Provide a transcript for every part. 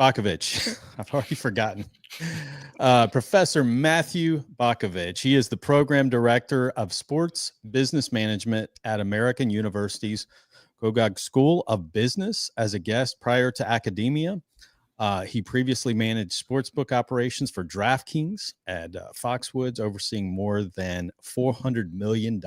Bakowicz. I've already forgotten. Professor Matthew Bakowicz. He is the program director of sports business management at American University's Kogod School of Business as a guest prior to academia. He previously managed sportsbook operations for DraftKings at Foxwoods, overseeing more than $400 million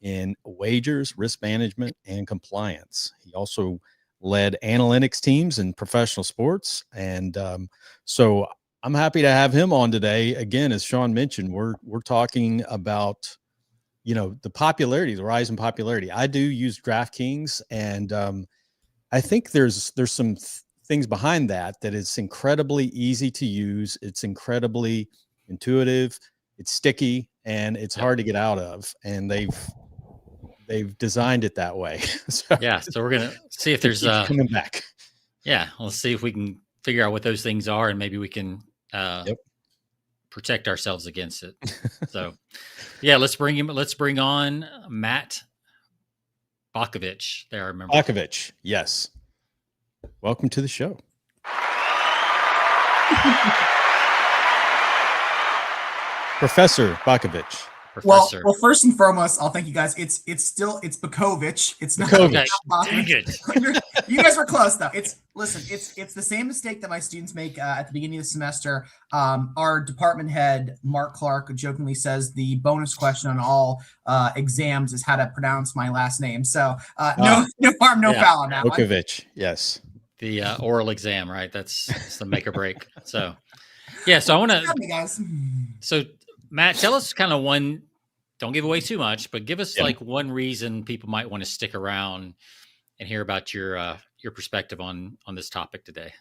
in wagers, risk management, and compliance. He also led analytics teams in professional sports. And so I'm happy to have him on today. Again, as Sean mentioned, we're talking about, the popularity, the rise in popularity. I do use DraftKings, and I think there's some things behind that it's incredibly easy to use. It's incredibly intuitive. It's sticky, and it's hard to get out of. And they've designed it that way. So we're gonna see if there's coming back. Yeah, let's see if we can figure out what those things are, and maybe we can protect ourselves against it. So, let's bring on Matt Bakowicz. There, I remember Bakowicz. Yes, welcome to the show. Professor Bakowicz. Well, first and foremost, I'll thank you guys. It's Bakowicz. It's not Bakowicz. Dang it. You guys were close though. It's the same mistake that my students make at the beginning of the semester. Our department head, Mark Clark, jokingly says the bonus question on all exams is how to pronounce my last name. So no harm, no foul on that Bakowicz, yes. The oral exam, right? That's the make or break. So so I want to. So Matt, tell us kind of one. Don't give away too much, but give us like one reason people might want to stick around and hear about your perspective on this topic today.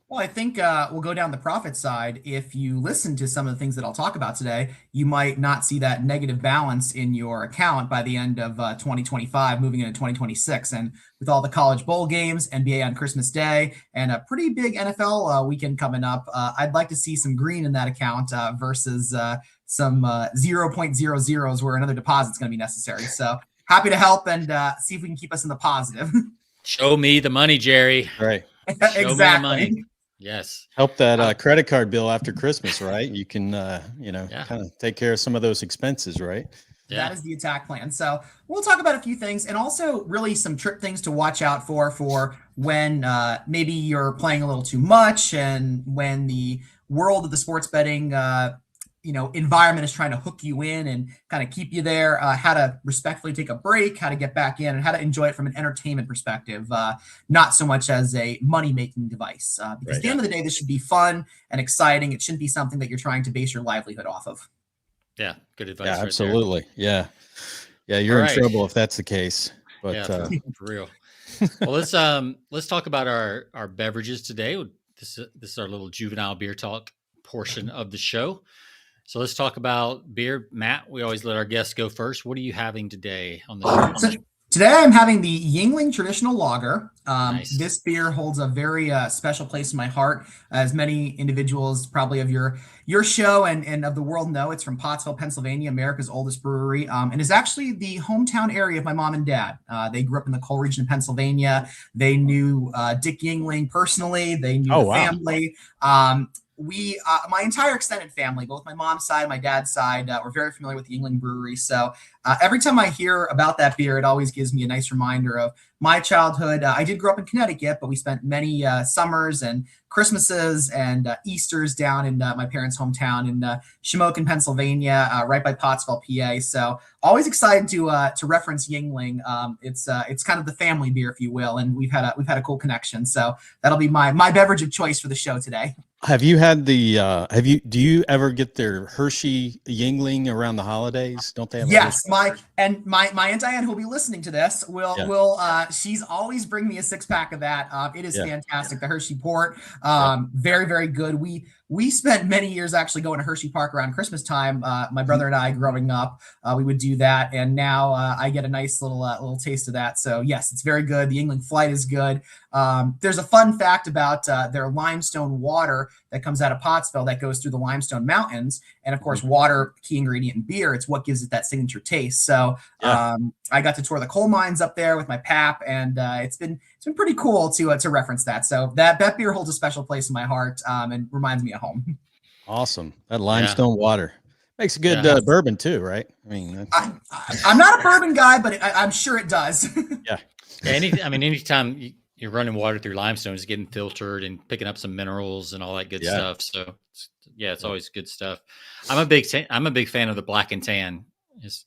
Well, I think we'll go down the profit side. If you listen to some of the things that I'll talk about today, you might not see that negative balance in your account by the end of 2025, moving into 2026. And with all the college bowl games, NBA on Christmas Day, and a pretty big NFL weekend coming up, I'd like to see some green in that account versus some 0.00s where another deposit's going to be necessary. So happy to help and see if we can keep us in the positive. Show me the money, Jerry. Right. Exactly. Yes. Help that credit card bill after Christmas, right? You can, kind of take care of some of those expenses, right? That is the attack plan. So we'll talk about a few things and also really some trip things to watch out for when maybe you're playing a little too much and when the world of the sports betting environment is trying to hook you in and kind of keep you there, how to respectfully take a break, how to get back in, and how to enjoy it from an entertainment perspective, not so much as a money-making device. Because at the end of the day, this should be fun and exciting. It shouldn't be something that you're trying to base your livelihood off of. Yeah, good advice. Yeah, absolutely. Yeah, you're in trouble if that's the case. But for real. Well, let's talk about our beverages today. This is our little juvenile beer talk portion of the show. So let's talk about beer. Matt, we always let our guests go first. What are you having today on the show? So today I'm having the Yuengling Traditional Lager. Nice. This beer holds a very special place in my heart. As many individuals probably of your show and of the world know, it's from Pottsville, Pennsylvania, America's oldest brewery, and is actually the hometown area of my mom and dad. They grew up in the coal region of Pennsylvania. They knew Dick Yuengling personally. They knew the family. We, my entire extended family, both my mom's side, my dad's side, we're very familiar with the Yuengling Brewery. So every time I hear about that beer, it always gives me a nice reminder of my childhood. I did grow up in Connecticut, but we spent many summers and Christmases and Easters down in my parents' hometown in Shamokin, Pennsylvania, right by Pottsville, PA. So always excited to reference Yuengling. It's kind of the family beer, if you will, and we've had a cool connection. So that'll be my beverage of choice for the show today. Have you had do you ever get their Hershey Yuengling around the holidays? Don't they have? Yes, my Aunt Diane, who'll be listening to this, will she's always bring me a 6-pack of that. It is fantastic. The Hershey Port, very, very good. We spent many years actually going to Hershey Park around Christmas time. My brother and I, growing up, we would do that, and now I get a nice little taste of that. So yes, it's very good. The Yuengling Flight is good. There's a fun fact about their limestone water that comes out of Pottsville that goes through the limestone mountains, and of course, water, key ingredient in beer. It's what gives it that signature taste. So So I got to tour the coal mines up there with my pap, and it's been pretty cool to reference that. So that beer holds a special place in my heart, and reminds me of home. Awesome. That limestone water makes a good bourbon too, right? I mean, I'm not a bourbon guy, but I'm sure it does. Yeah. Anytime you're running water through limestone, it's getting filtered and picking up some minerals and all that good stuff. So it's always good stuff. I'm a big fan of the black and tan.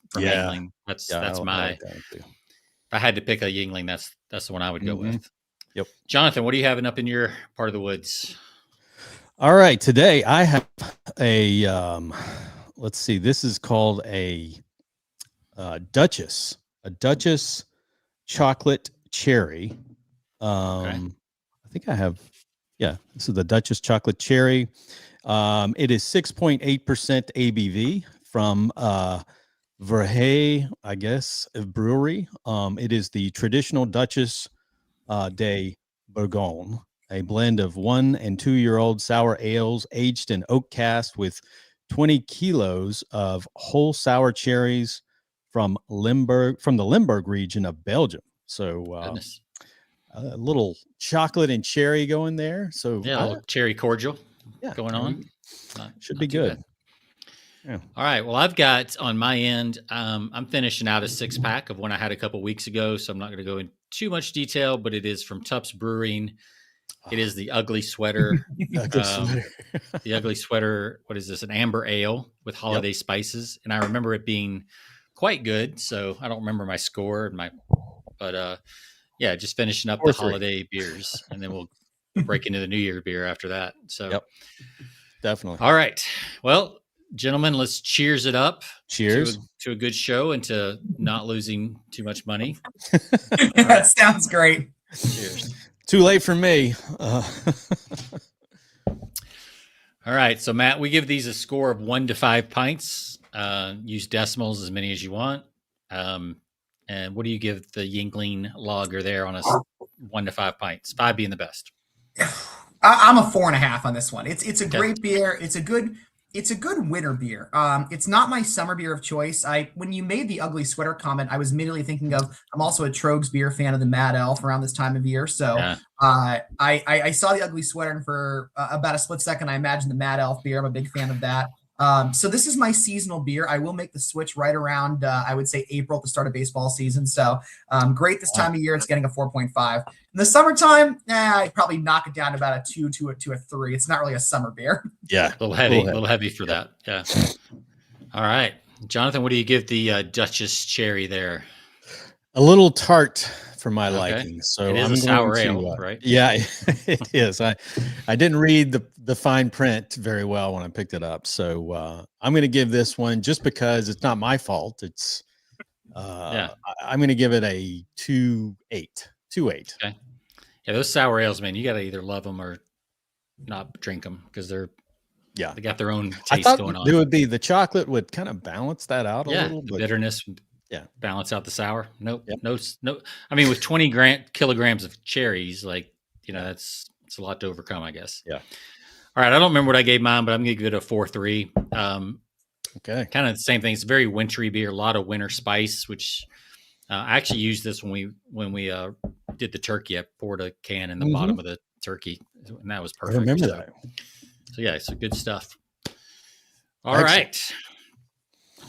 From Yuengling. That's my. Like that if I had to pick a Yuengling, that's the one I would go with. Yep. Jonathan, what are you having up in your part of the woods? All right, today I have a let's see, this is called a Duchess chocolate cherry. I think I have, this is the Duchess chocolate cherry. It is 6.8% ABV from Verhey, I guess, brewery. It is the traditional Duchess de Bourgogne, a blend of 1 and 2 year old sour ales aged in oak cask with 20 kilos of whole sour cherries from the Limburg region of Belgium. So a little chocolate and cherry going there. So a little cherry cordial going on. Should be good. Yeah. All right. Well, I've got on my end, I'm finishing out a 6-pack of one I had a couple weeks ago, so I'm not going to go in too much detail, but it is from Tufts Brewing. It is the Ugly Sweater. The Ugly Sweater. What is this? An amber ale with holiday spices. And I remember it being quite good. So I don't remember my score but just finishing up the holiday beers, and then we'll break into the New Year beer after that. So definitely. All right. Well, gentlemen, let's cheers it up. Cheers to a good show and to not losing too much money. That sounds great. Cheers. Too late for me. All right. So, Matt, we give these a score of 1 to 5 pints. Use decimals, as many as you want. And what do you give the Yuengling lager there on a 1 to 5 pints? 5 being the best. I'm a 4.5 on this one. It's a great beer. It's a good winter beer. It's not my summer beer of choice. When you made the Ugly Sweater comment, I was immediately thinking of, I'm also a Trogs beer fan of the Mad Elf around this time of year. So I saw the Ugly Sweater, and for about a split second, I imagined the Mad Elf beer. I'm a big fan of that. So this is my seasonal beer. I will make the switch right around, I would say April, to start a baseball season. So great this time of year. It's getting a 4.5. In the summertime, I'd probably knock it down to about a 2 to a 3. It's not really a summer beer. Yeah. A little heavy for that. Yeah. All right. Jonathan, what do you give the Duchess cherry there? A little tart for my liking. So it is I'm a sour ale, right? Yeah, it is. I didn't read the fine print very well when I picked it up. So I'm going to give this one, just because it's not my fault. It's I'm going to give it a 2.8. 2.8. Okay. Yeah, those sour ales, man, you got to either love them or not drink them, because they got their own taste going on. There would be the chocolate would kind of balance that out a little. The bitterness. Balance out the sour. Nope. Yep. No. I mean, with 20 kilograms of cherries, it's a lot to overcome, I guess. Yeah. All right. I don't remember what I gave mine, but I'm going to give it a 4.3. Okay. Kind of the same thing. It's a very wintry beer, a lot of winter spice, which I actually used this when we did the turkey. I poured a can in the bottom of the turkey, and that was perfect. I remember that. So it's good stuff. All right.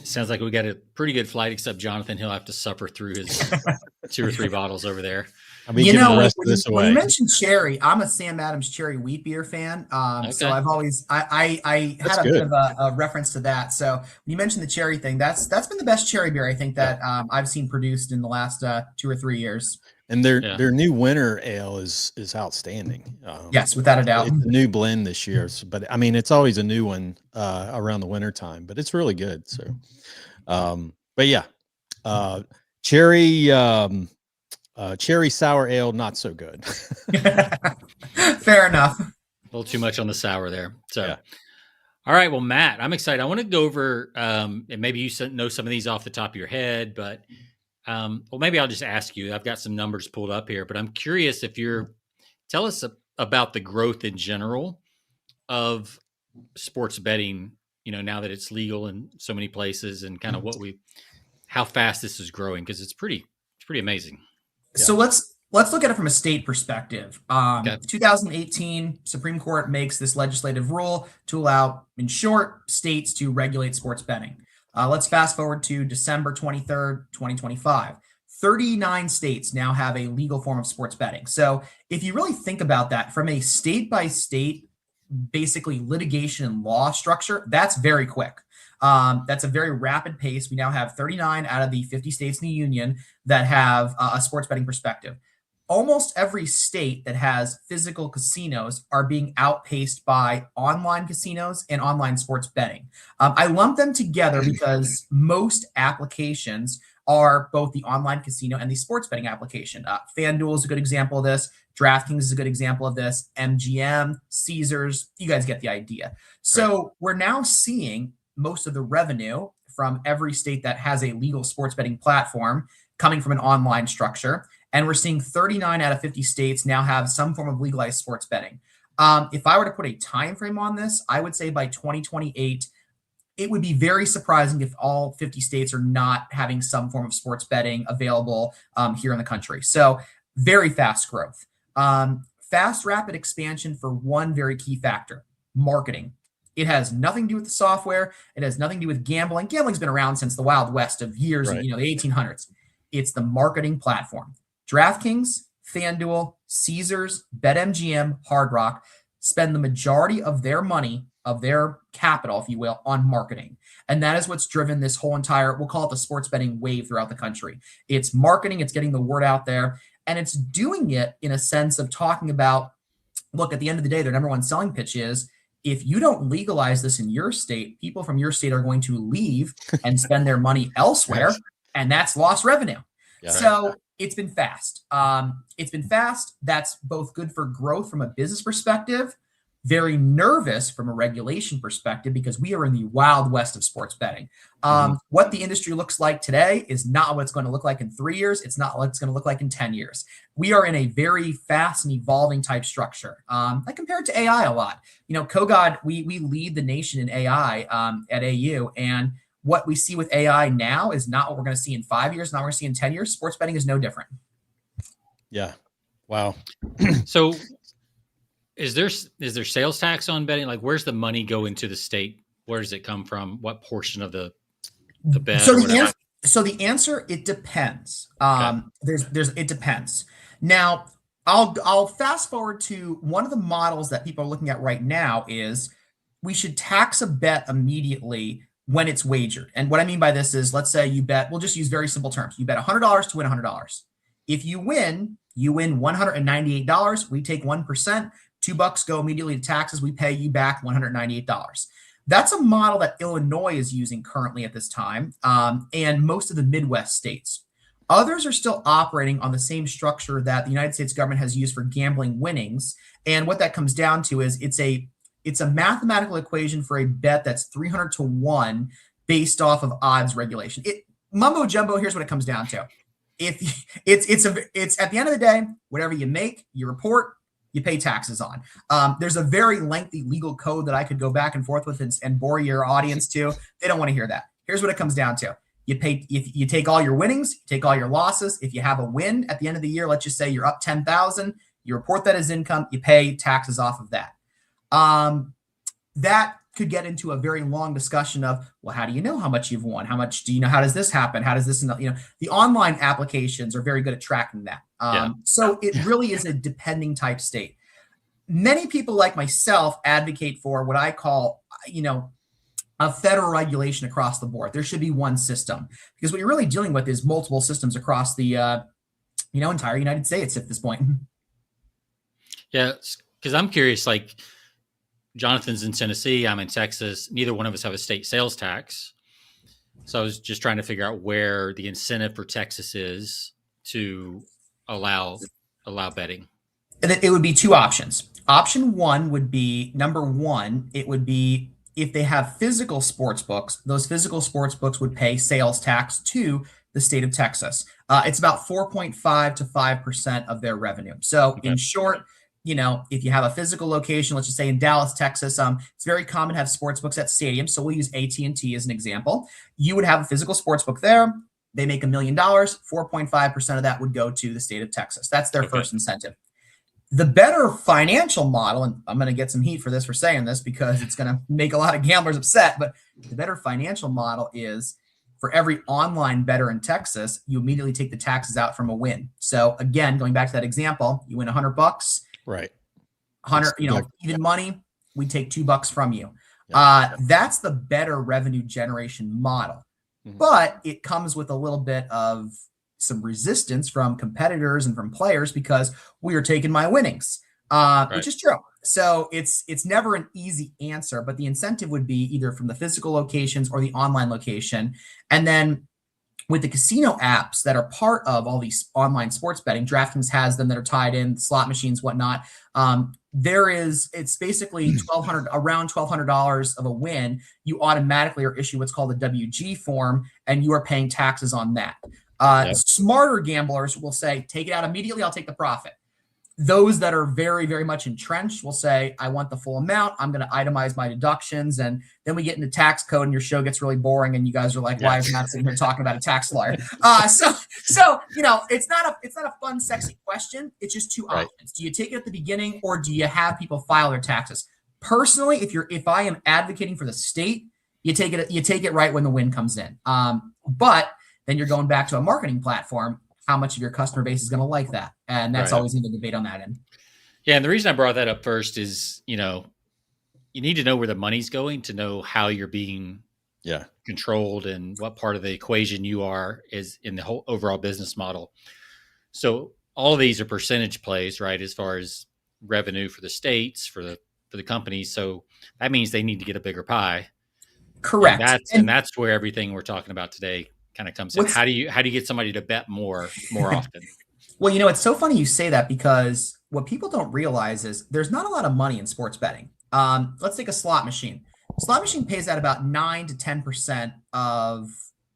Sounds like we got a pretty good flight, except Jonathan. He'll have to suffer through his 2 or 3 bottles over there. I'll be giving the rest of this away. When you mentioned cherry, I'm a Sam Adams cherry wheat beer fan. So I've always I had a bit of a reference to that. So when you mentioned the cherry thing, that's been the best cherry beer I think that I've seen produced in the last 2 or 3 years. And their new winter ale is outstanding. Yes, without a doubt. It's a new blend this year, but I mean, it's always a new one around the winter time, but it's really good. So, cherry sour ale, not so good. Fair enough. A little too much on the sour there. So, all right. Well, Matt, I'm excited. I want to go over, and maybe you know some of these off the top of your head, but maybe I'll just ask you. I've got some numbers pulled up here, but I'm curious if tell us about the growth in general of sports betting, now that it's legal in so many places, and kind of how fast this is growing, because it's pretty amazing. So let's look at it from a state perspective. 2018, Supreme Court makes this legislative rule to allow, in short, states to regulate sports betting. Let's fast forward to December 23rd, 2025. 39 states now have a legal form of sports betting. So if you really think about that from a state by state, basically litigation and law structure, that's very quick. That's a very rapid pace. We now have 39 out of the 50 states in the union that have a sports betting perspective. Almost every state that has physical casinos are being outpaced by online casinos and online sports betting. I lump them together because most applications are both the online casino and the sports betting application. FanDuel is a good example of this. DraftKings is a good example of this. MGM, Caesars, you guys get the idea. So we're now seeing most of the revenue from every state that has a legal sports betting platform coming from an online structure. And we're seeing 39 out of 50 states now have some form of legalized sports betting. If I were to put a time frame on this, I would say by 2028, it would be very surprising if all 50 states are not having some form of sports betting available here in the country. So very fast growth. Fast, rapid expansion for one very key factor, marketing. It has nothing to do with the software. It has nothing to do with gambling. Gambling's been around since the Wild West of years, the 1800s. It's the marketing platform. DraftKings, FanDuel, Caesars, BetMGM, Hard Rock spend the majority of their money, of their capital, if you will, on marketing. And that is what's driven this whole entire, we'll call it the sports betting wave throughout the country. It's marketing, it's getting the word out there, and it's doing it in a sense of talking about, look, at the end of the day, their number one selling pitch is, if you don't legalize this in your state, people from your state are going to leave and spend their money elsewhere, and that's lost revenue. Yeah, so it's been fast. It's been fast. That's both good for growth from a business perspective, very nervous from a regulation perspective, because we are in the wild west of sports betting. What the industry looks like today is not what it's going to look like in 3 years. It's not what it's going to look like in 10 years. We are in a very fast and evolving type structure. I compare it to AI a lot. Kogod, we lead the nation in AI at AU, and what we see with AI now is not what we're going to see in 5 years, not what we're going to see in 10 years. Sports betting is no different. Yeah. Wow. So is there sales tax on betting? Like, where's the money go into the state? Where does it come from? What portion of the bet? So the answer, it depends. It depends. Now, I'll fast forward to one of the models that people are looking at right now is we should tax a bet immediately when it's wagered. And what I mean by this is, let's say you bet, we'll just use very simple terms. You bet $100 to win $100. If you win $198. We take 1%, $2 go immediately to taxes. We pay you back $198. That's a model that Illinois is using currently at this time, and most of the Midwest states. Others are still operating on the same structure that the United States government has used for gambling winnings. And what that comes down to is it's a mathematical equation for a bet that's 300 to 1 based off of odds regulation. Mumbo jumbo, here's what it comes down to. If it's at the end of the day, whatever you make, you report, you pay taxes on. There's a very lengthy legal code that I could go back and forth with and bore your audience to. They don't want to hear that. Here's what it comes down to. You pay, if you take all your winnings, you take all your losses. If you have a win at the end of the year, let's just say you're up 10,000, you report that as income, you pay taxes off of that. That could get into a very long discussion of, well, how do you know how much you've won? How much do you know? How does this happen? How does this, the online applications are very good at tracking that. So it really is a depending type state. Many people like myself advocate for what I call, a federal regulation across the board. There should be one system, because what you're really dealing with is multiple systems across the, entire United States at this point. Yeah. Because I'm curious, like, Jonathan's in Tennessee, I'm in Texas. Neither one of us have a state sales tax. So I was just trying to figure out where the incentive for Texas is to allow betting. It would be two options. Option one would be, number one, it would be if they have physical sports books, those physical sports books would pay sales tax to the state of Texas. It's about 4.5 to 5% of their revenue. So in short, if you have a physical location, let's just say in Dallas, Texas, it's very common to have sports books at stadiums. So we'll use AT&T as an example. You would have a physical sports book there. They make $1 million, 4.5% of that would go to the state of Texas. That's their first incentive. The better financial model, and I'm going to get some heat for this for saying this because it's going to make a lot of gamblers upset, but the better financial model is for every online bettor in Texas, you immediately take the taxes out from a win. So again, going back to that example, you win $100, right? 100, even money, we take $2 from you. That's the better revenue generation model, but it comes with a little bit of some resistance from competitors and from players because we are taking my winnings, which is true. So it's never an easy answer, but the incentive would be either from the physical locations or the online location. And then with the casino apps that are part of all these online sports betting, DraftKings has them that are tied in, slot machines, whatnot. It's basically around $1,200 of a win. You automatically are issued what's called a WG form, and you are paying taxes on that. Smarter gamblers will say, take it out immediately, I'll take the profit. Those that are very, very much entrenched will say, I want the full amount. I'm going to itemize my deductions. And then we get into tax code and your show gets really boring. And you guys are like, why is Matt sitting here talking about a tax lawyer? So it's not a fun, sexy question. It's just two options. Do you take it at the beginning or do you have people file their taxes? Personally, if I am advocating for the state, you take it right when the win comes in. But then you're going back to a marketing platform. How much of your customer base is going to like that? And that's always in the debate on that end. Yeah. And the reason I brought that up first is, you need to know where the money's going to know how you're being controlled and what part of the equation you are is in the whole overall business model. So all of these are percentage plays, right? As far as revenue for the states, for the companies. So that means they need to get a bigger pie. Correct. And that's where everything we're talking about today kind of comes in. How do you get somebody to bet more often? Well, it's so funny you say that because what people don't realize is there's not a lot of money in sports betting. Let's take a slot machine. Slot machine pays out about 9 to 10% of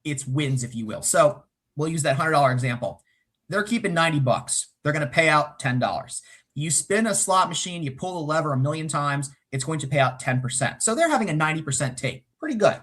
its wins, if you will. So we'll use that $100 example. They're keeping $90. They're going to pay out $10. You spin a slot machine, you pull the lever 1 million times, it's going to pay out 10%. So they're having a 90% take. Pretty good.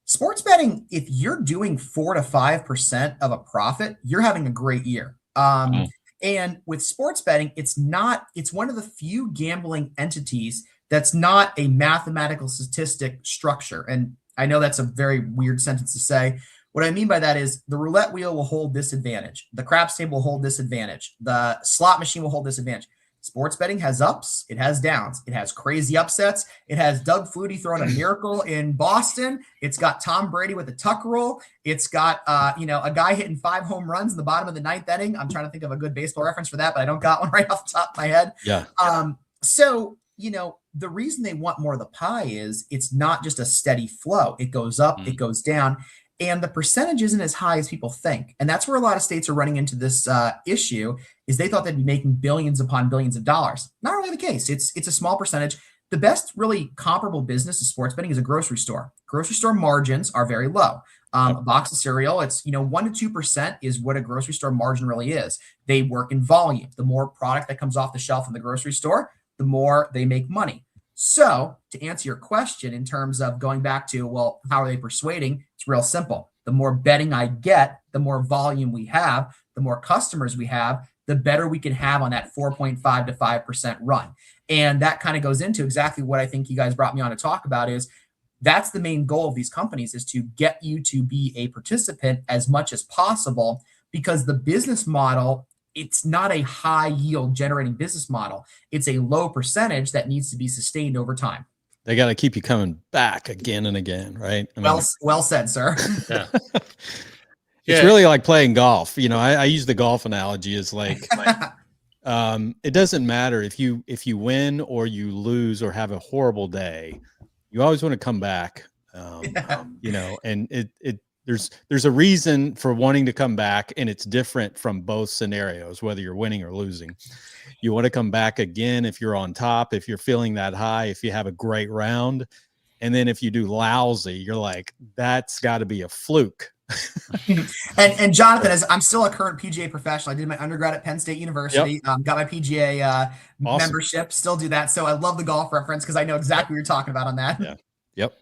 Sports betting, if you're doing 4 to 5% of a profit, you're having a great year. And with sports betting, it's one of the few gambling entities that's not a mathematical statistic structure. And I know that's a very weird sentence to say. What I mean by that is the roulette wheel will hold this advantage. The craps table will hold this advantage. The slot machine will hold this advantage. Sports betting has ups, it has downs, it has crazy upsets, it has Doug Flutie throwing a miracle in Boston, it's got Tom Brady with a tuck roll, it's got a guy hitting 5 home runs in the bottom of the 9th inning. I'm trying to think of a good baseball reference for that, but I don't got one right off the top of my head. So the reason they want more of the pie is it's not just a steady flow. It goes up, it goes down. And the percentage isn't as high as people think. And that's where a lot of states are running into this issue is they thought they'd be making billions upon billions of dollars. Not really the case. It's a small percentage. The best really comparable business to sports betting is a grocery store. Grocery store margins are very low. A box of cereal, it's 1 to 2% is what a grocery store margin really is. They work in volume. The more product that comes off the shelf in the grocery store, the more they make money. So to answer your question in terms of going back to, well, how are they persuading? It's real simple. The more betting I get, the more volume we have, the more customers we have, the better we can have on that 4.5 to 5% run. And that kind of goes into exactly what I think you guys brought me on to talk about is that's the main goal of these companies is to get you to be a participant as much as possible because the business model, it's not a high yield generating business model. It's a low percentage that needs to be sustained over time. They got to keep you coming back again and again, right? Well said, sir. Yeah. It's really like playing golf. I use the golf analogy as like it doesn't matter if you win or you lose or have a horrible day. You always want to come back, and there's a reason for wanting to come back, and it's different from both scenarios, whether you're winning or losing. You want to come back again if you're on top, if you're feeling that high, if you have a great round. And then if you do lousy, you're like, that's got to be a fluke. and Jonathan, as I'm still a current PGA professional, I did my undergrad at Penn State University, got my PGA membership, still do that. So I love the golf reference because I know exactly what you're talking about on that. Yeah. Yep.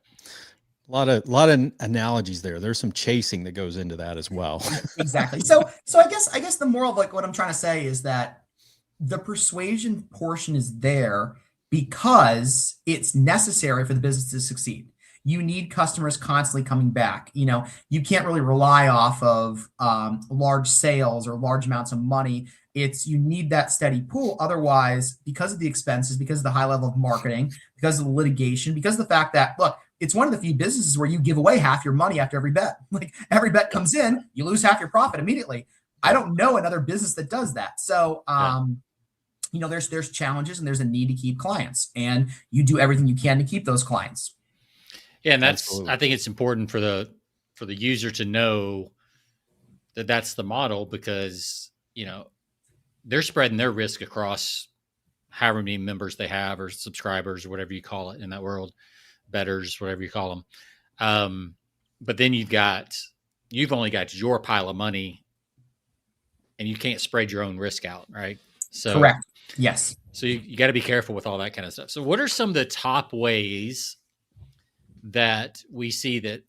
A lot of analogies there. There's some chasing that goes into that as well. Exactly. So I guess the moral of like what I'm trying to say is that the persuasion portion is there because it's necessary for the business to succeed. You need customers constantly coming back. You can't really rely off of large sales or large amounts of money. You need that steady pool. Otherwise, because of the expenses, because of the high level of marketing, because of the litigation, because of the fact that, look, it's one of the few businesses where you give away half your money after every bet. Like every bet comes in, you lose half your profit immediately. I don't know another business that does that. So, there's challenges and there's a need to keep clients, and you do everything you can to keep those clients. Yeah, and I think it's important for the user to know that that's the model, because they're spreading their risk across however many members they have, or subscribers, or whatever you call it in that world, bettors, whatever you call them. But then you've only got your pile of money, and you can't spread your own risk out, right? So correct. Yes. So you got to be careful with all that kind of stuff. So what are some of the top ways that we see that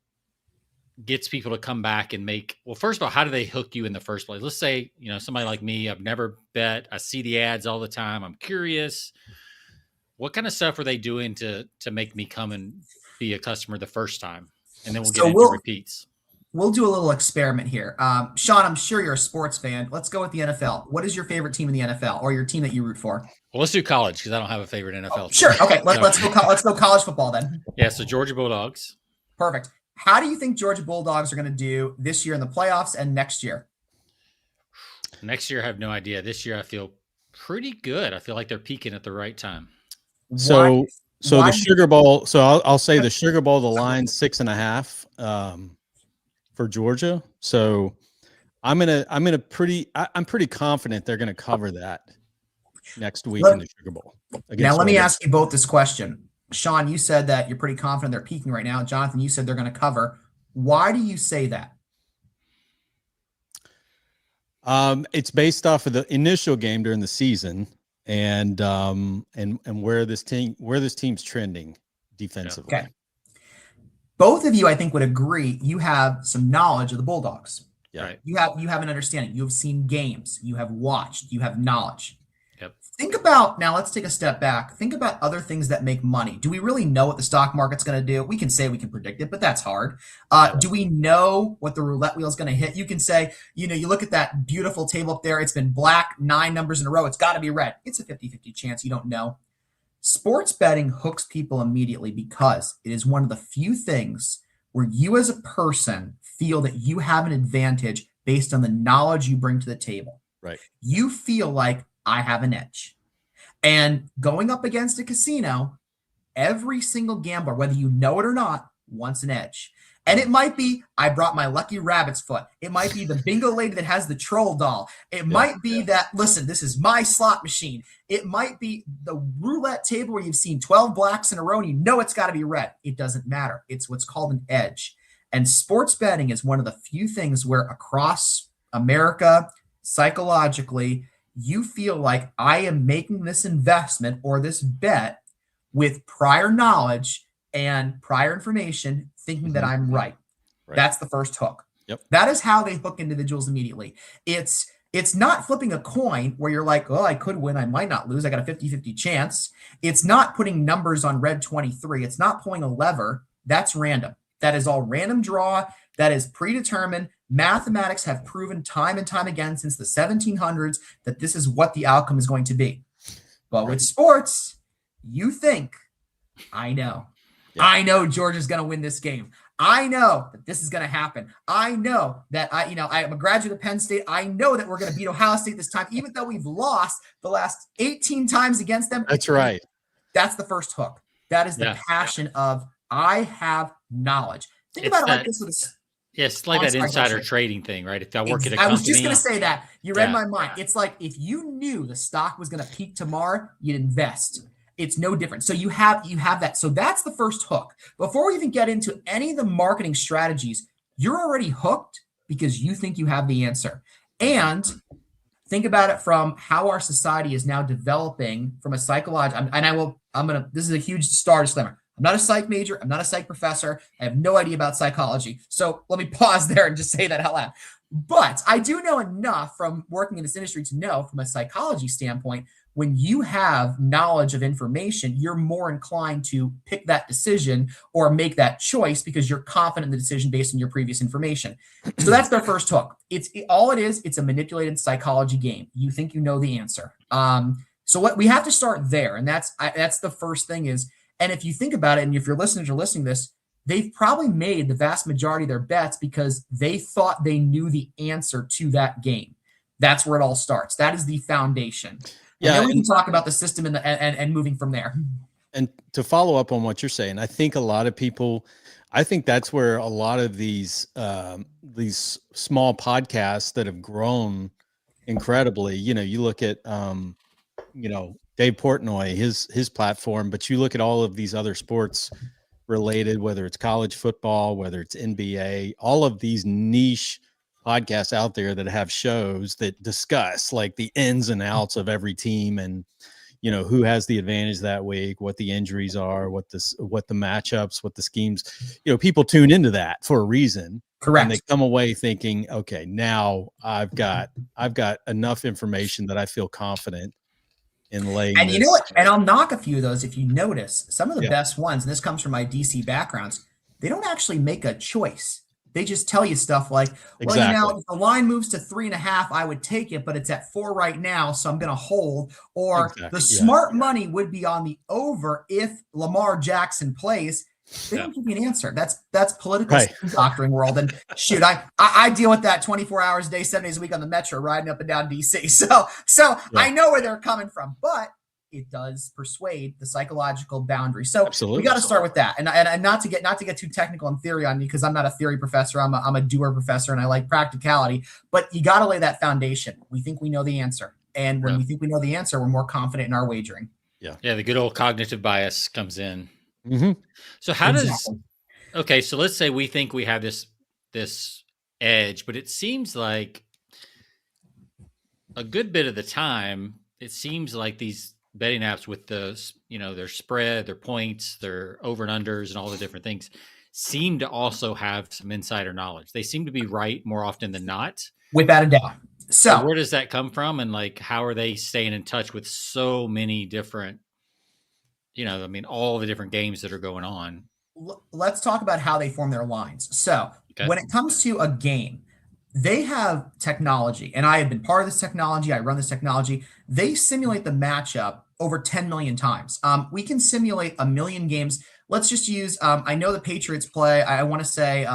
gets people to come back and first of all, how do they hook you in the first place? Let's say, somebody like me, I've never bet. I see the ads all the time. I'm curious. What kind of stuff are they doing to make me come and be a customer the first time? And then we'll get into repeats. We'll do a little experiment here. Sean, I'm sure you're a sports fan. Let's go with the NFL. What is your favorite team in the NFL, or your team that you root for? Well, let's do college, because I don't have a favorite NFL team. Sure. Okay. Let's go college football then. Yeah. So Georgia Bulldogs. Perfect. How do you think Georgia Bulldogs are going to do this year in the playoffs and next year? Next year, I have no idea. This year, I feel pretty good. I feel like they're peaking at the right time. So the Sugar Bowl. So I'll say the Sugar Bowl, the line 6.5 for Georgia. So I'm pretty confident they're going to cover that next week in the Sugar Bowl. Now let me ask you both this question. Sean, you said that you're pretty confident they're peaking right now. Jonathan, you said they're going to cover. Why do you say that? It's based off of the initial game during the season, and where this team's trending defensively. Okay. Both of you, I think, would agree you have some knowledge of the Bulldogs. Yeah. Right. You have an understanding. You have seen games. You have watched. You have knowledge. Yep. Now let's take a step back. Think about other things that make money. Do we really know what the stock market's going to do? We can say we can predict it, but that's hard. Do we know what the roulette wheel is going to hit? You can say, you look at that beautiful table up there. It's been black 9 numbers in a row. It's got to be red. It's a 50-50 chance. You don't know. Sports betting hooks people immediately because it is one of the few things where you as a person feel that you have an advantage based on the knowledge you bring to the table. Right. You feel like I have an edge. And going up against a casino, every single gambler, whether you know it or not, wants an edge. And it might be, I brought my lucky rabbit's foot. It might be the bingo lady that has the troll doll. It might be that, listen, this is my slot machine. It might be the roulette table where you've seen 12 blacks in a row and you know it's got to be red. It doesn't matter. It's what's called an edge. And sports betting is one of the few things where across America, psychologically, you feel like I am making this investment or this bet with prior knowledge and prior information, thinking that I'm right. That's the first hook. Yep. That is how they hook individuals immediately. It's not flipping a coin where you're like, oh, I could win, I might not lose. I got a 50-50 chance. It's not putting numbers on red 23. It's not pulling a lever. That's random. That is all random draw. That is predetermined. Mathematics have proven time and time again since the 1700s that this is what the outcome is going to be. But with sports, you think, I know. Yeah. I know Georgia's going to win this game. I know that this is going to happen. I know that I'm a graduate of Penn State. I know that we're going to beat Ohio State this time, even though we've lost the last 18 times against them. That's right. That's the first hook. That is the passion of I have knowledge. Think about it like this with a it's like that insider trading thing, right? If I work at a company. I was just going to say that. You read my mind. It's like if you knew the stock was going to peak tomorrow, you'd invest. It's no different. So you have that. So that's the first hook. Before we even get into any of the marketing strategies, you're already hooked because you think you have the answer. And think about it from how our society is now developing from a psychological. This is a huge star disclaimer. I'm not a psych major. I'm not a psych professor. I have no idea about psychology. So let me pause there and just say that out loud. But I do know enough from working in this industry to know from a psychology standpoint, when you have knowledge of information, you're more inclined to pick that decision or make that choice because you're confident in the decision based on your previous information. So that's their first hook. It's a manipulated psychology game. You think you know the answer. So what we have to start there. And that's the first thing is, and if you think about it, and if your listeners are listening to this, they've probably made the vast majority of their bets because they thought they knew the answer to that game. That's where it all starts. That is the foundation. Yeah, and then we can talk about the system and moving from there. And to follow up on what you're saying, I think a lot of people, I think that's where a lot of these small podcasts that have grown incredibly, you look at, Dave Portnoy, his platform, but you look at all of these other sports related, whether it's college football, whether it's NBA, all of these niche podcasts out there that have shows that discuss like the ins and outs of every team and, who has the advantage that week, what the injuries are, what the matchups, what the schemes, people tune into that for a reason. Correct. And they come away thinking, okay, now I've got enough information that I feel confident in laying. And you know what? And I'll knock a few of those. If you notice, some of the best ones, and this comes from my DC backgrounds, they don't actually make a choice. They just tell you stuff like, well, exactly. If the line moves to 3.5, I would take it, but it's at 4 right now, so I'm going to hold. Or the smart money would be on the over if Lamar Jackson plays. They don't give me an answer. That's political doctoring world. And shoot, I deal with that 24 hours a day, 7 days a week on the Metro, riding up and down DC. So I know where they're coming from, but it does persuade the psychological boundary. So absolutely, we got to start with that. And not to get too technical in theory on me, because I'm not a theory professor. I'm a doer professor, and I like practicality. But you got to lay that foundation. We think we know the answer, and when we think we know the answer, we're more confident in our wagering. Yeah, the good old cognitive bias comes in. Mm-hmm. So so let's say we think we have this edge, but it seems like a good bit of the time, it seems like these betting apps with their spread, their points, their over and unders, and all the different things seem to also have some insider knowledge. They seem to be right more often than not. Without a doubt. So where does that come from? And like, how are they staying in touch with so many different, all the different games that are going on? Let's talk about how they form their lines. So when it comes to a game, they have technology, and I have been part of this technology. I run this technology. They simulate the matchup over 10 million times. We can simulate 1 million games. Let's just use, I know the Patriots play, I want to say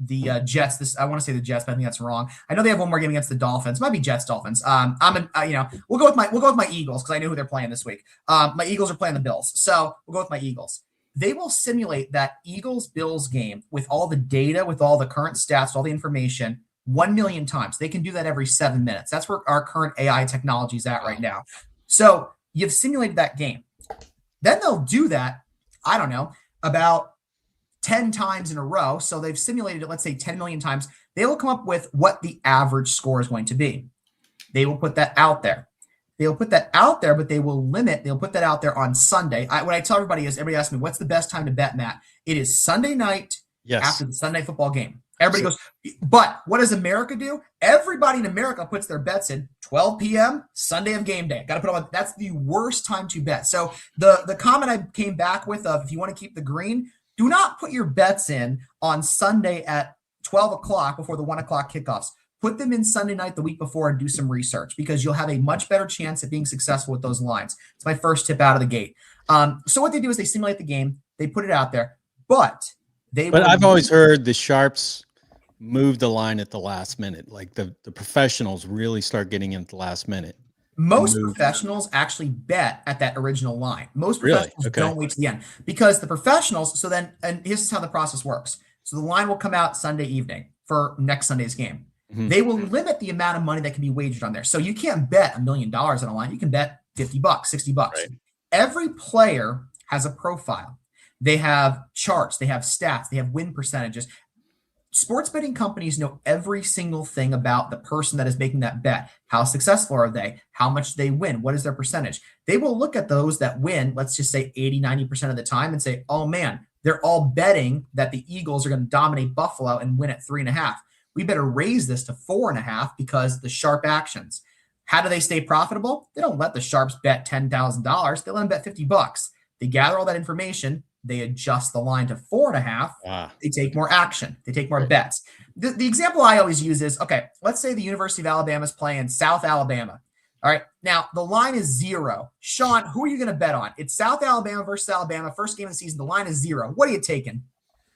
the Jets. I want to say the Jets, but I think that's wrong. I know they have one more game against the Dolphins. It might be Jets Dolphins. We'll go with my Eagles because I know who they're playing this week. My Eagles are playing the Bills, so we'll go with my Eagles. They will simulate that Eagles-Bills game with all the data, with all the current stats, all the information, 1 million times. They can do that every 7 minutes. That's where our current AI technology is at right now. So you've simulated that game. Then they'll do that, I don't know, about 10 times in a row. So they've simulated it, let's say 10 million times. They will come up with what the average score is going to be. They will put that out there. They'll put that out there, but they'll put that out there on Sunday. What I tell everybody is, everybody asks me, what's the best time to bet, Matt? It is Sunday night after the Sunday football game. Everybody goes, but what does America do? Everybody in America puts their bets in 12 p.m. Sunday of game day. Got to put on. That's the worst time to bet. So the comment I came back with of, if you want to keep the green, do not put your bets in on Sunday at 12 o'clock before the 1 o'clock kickoffs. Put them in Sunday night the week before and do some research, because you'll have a much better chance at being successful with those lines. It's my first tip out of the gate. So what they do is they simulate the game. They put it out there, but I've always heard the sharps move the line at the last minute. Like the professionals really start getting in at the last minute. Most professionals actually bet at that original line. Most professionals don't wait to the end, because the professionals, and here's how the process works. So the line will come out Sunday evening for next Sunday's game. Mm-hmm. They will limit the amount of money that can be wagered on there. So you can't bet $1 million on a line. You can bet $50, $60. Right. Every player has a profile. They have charts. They have stats. They have win percentages. sports betting companies know every single thing about the person that is making that bet. How successful are they? How much do they win? What is their percentage? They will look at those that win, let's just say 80, 90% of the time, and say, oh man, they're all betting that the Eagles are going to dominate Buffalo and win at 3.5. We better raise this to 4.5 because the sharp actions. How do they stay profitable? They don't let the sharps bet $10,000. They let them bet $50. They gather all that information. They adjust the line to 4.5. They take more action. They take more bets. The example I always use is, okay, let's say the University of Alabama is playing South Alabama. All right. Now, the line is 0. Sean, who are you going to bet on? It's South Alabama versus Alabama. First game of the season. The line is 0. What are you taking?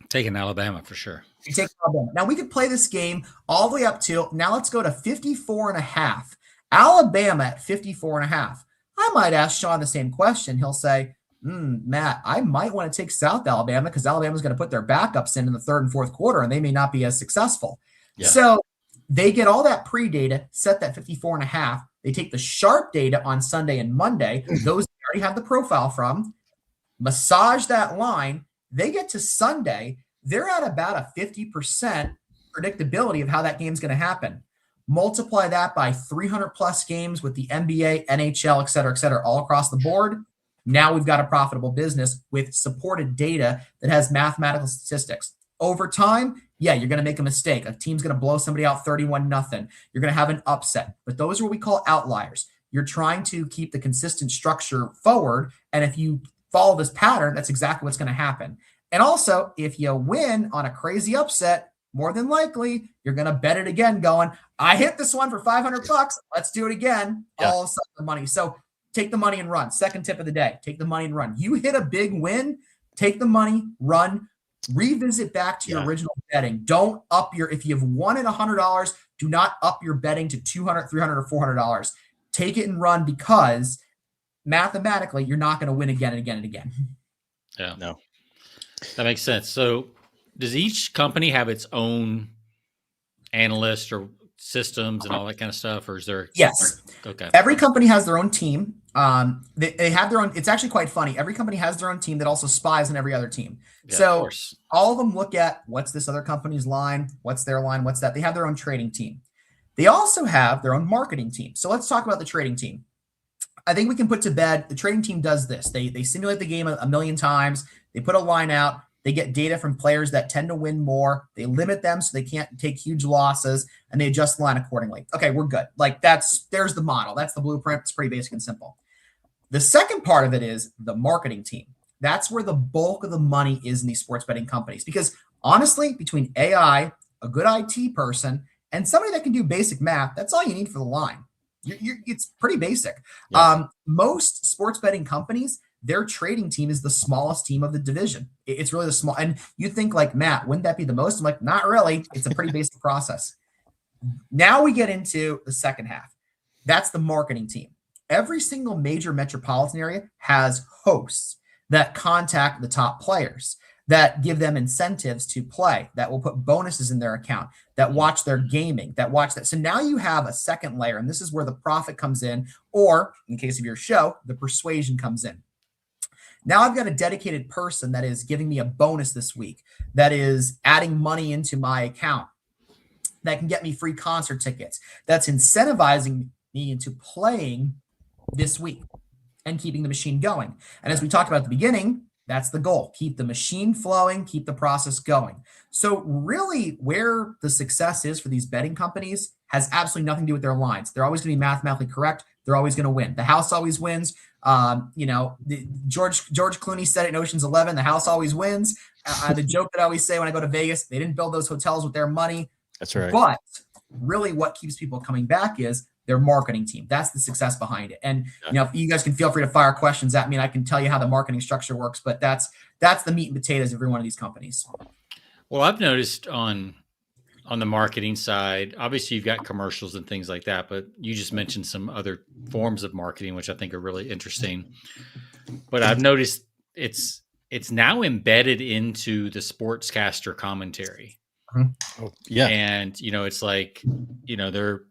Taking Alabama for sure. You take Alabama. Now, we could play this game all the way up to, now let's go to 54.5. Alabama at 54.5. I might ask Sean the same question. He'll say, Matt, I might want to take South Alabama because Alabama's going to put their backups in the third and fourth quarter, and they may not be as successful. Yeah. So they get all that pre-data, set that 54.5. They take the sharp data on Sunday and Monday, those they already have the profile from, massage that line. They get to Sunday, they're at about a 50% predictability of how that game's going to happen. Multiply that by 300-plus games with the NBA, NHL, et cetera, all across the board. Now we've got a profitable business with supported data that has mathematical statistics. Over time, yeah, you're going to make a mistake. A team's going to blow somebody out 31-0. You're going to have an upset. But those are what we call outliers. You're trying to keep the consistent structure forward. And if you follow this pattern, that's exactly what's going to happen. And also, if you win on a crazy upset, more than likely, you're going to bet it again going, I hit this one for $500. Let's do it again. Yeah. All of a sudden, the money. So take the money and run. Second tip of the day, take the money and run. You hit a big win, take the money, run, revisit back to your original betting. Don't up if you've won at $100, do not up your betting to $200, $300, or $400. Take it and run because mathematically you're not going to win again and again and again. Yeah. No. That makes sense. So does each company have its own analyst or systems and all that kind of stuff, or is there? Yes. Okay. Every company has their own team. They have their own. It's actually quite funny. Every company has their own team that also spies on every other team. Yeah, so all of them look at what's this other company's line, what's their line, what's that. They have their own trading team. They also have their own marketing team. So let's talk about the trading team. I think we can put to bed the trading team does this. They simulate the game a million times. They put a line out. They get data from players that tend to win more. They limit them so they can't take huge losses, and they adjust the line accordingly. Okay, we're good. Like there's the model. That's the blueprint. It's pretty basic and simple. The second part of it is the marketing team. That's where the bulk of the money is in these sports betting companies. Because honestly, between AI, a good IT person, and somebody that can do basic math, that's all you need for the line. It's pretty basic. Yeah. Most sports betting companies, their trading team is the smallest team of the division. It's really the small. And you think like, Matt, wouldn't that be the most? I'm like, not really. It's a pretty basic process. Now we get into the second half. That's the marketing team. Every single major metropolitan area has hosts that contact the top players, that give them incentives to play, that will put bonuses in their account, that watch their gaming, that watch that. So now you have a second layer, and this is where the profit comes in, or in case of your show, the persuasion comes in. Now I've got a dedicated person that is giving me a bonus this week, that is adding money into my account, that can get me free concert tickets, that's incentivizing me into playing this week and keeping the machine going. And as we talked about at the beginning, that's the goal. Keep the machine flowing, keep the process going. So really where the success is for these betting companies has absolutely nothing to do with their lines. They're always going to be mathematically correct. They're always going to win. The house always wins. George Clooney said it in Ocean's 11, the house always wins. The joke that I always say when I go to Vegas, they didn't build those hotels with their money. That's right. But really what keeps people coming back is their marketing team. That's the success behind it. And if you guys can feel free to fire questions at me, and I can tell you how the marketing structure works, but that's the meat and potatoes of every one of these companies. Well, I've noticed on the marketing side, obviously you've got commercials and things like that, but you just mentioned some other forms of marketing, which I think are really interesting. But I've noticed it's now embedded into the sportscaster commentary. Oh, yeah. And, it's like, they're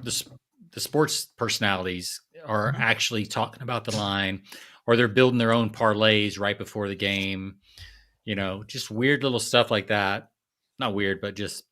the sports personalities are actually talking about the line, or they're building their own parlays right before the game, just weird little stuff like that. not weird, but just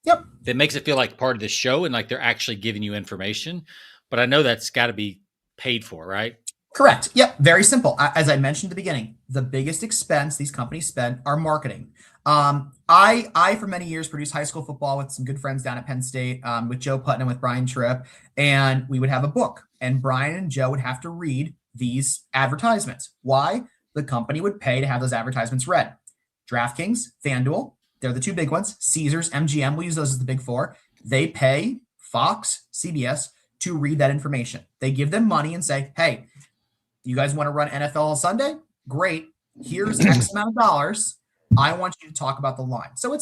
Yep. That makes it feel like part of the show and like they're actually giving you information. But I know that's got to be paid for, right? Correct. Yep. Very simple. As I mentioned at the beginning, the biggest expense these companies spend are marketing. I for many years produced high school football with some good friends down at Penn State, with Joe Putnam, with Brian Tripp, and we would have a book, and Brian and Joe would have to read these advertisements. Why? The company would pay to have those advertisements read. DraftKings, FanDuel, they're the two big ones. Caesars, MGM, we use those as the big four. They pay Fox, CBS to read that information. They give them money and say, hey, you guys want to run NFL Sunday? Great. Here's X amount of dollars. I want you to talk about the line. So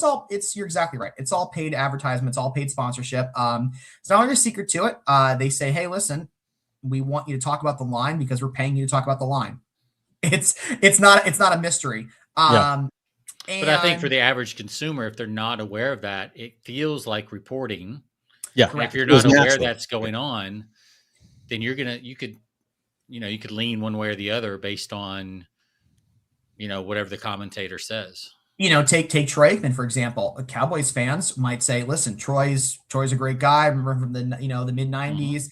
you're exactly right. It's all paid advertisements, all paid sponsorship. It's not really a secret to it. They say, hey, listen, we want you to talk about the line because we're paying you to talk about the line. It's not a mystery. But I think for the average consumer, if they're not aware of that, it feels like reporting. Yeah. If you're not aware that's going on, then you could lean one way or the other based on, whatever the commentator says. Take Troy Aikman, for example. Cowboys fans might say, listen, Troy's a great guy. I remember from the mid 90s.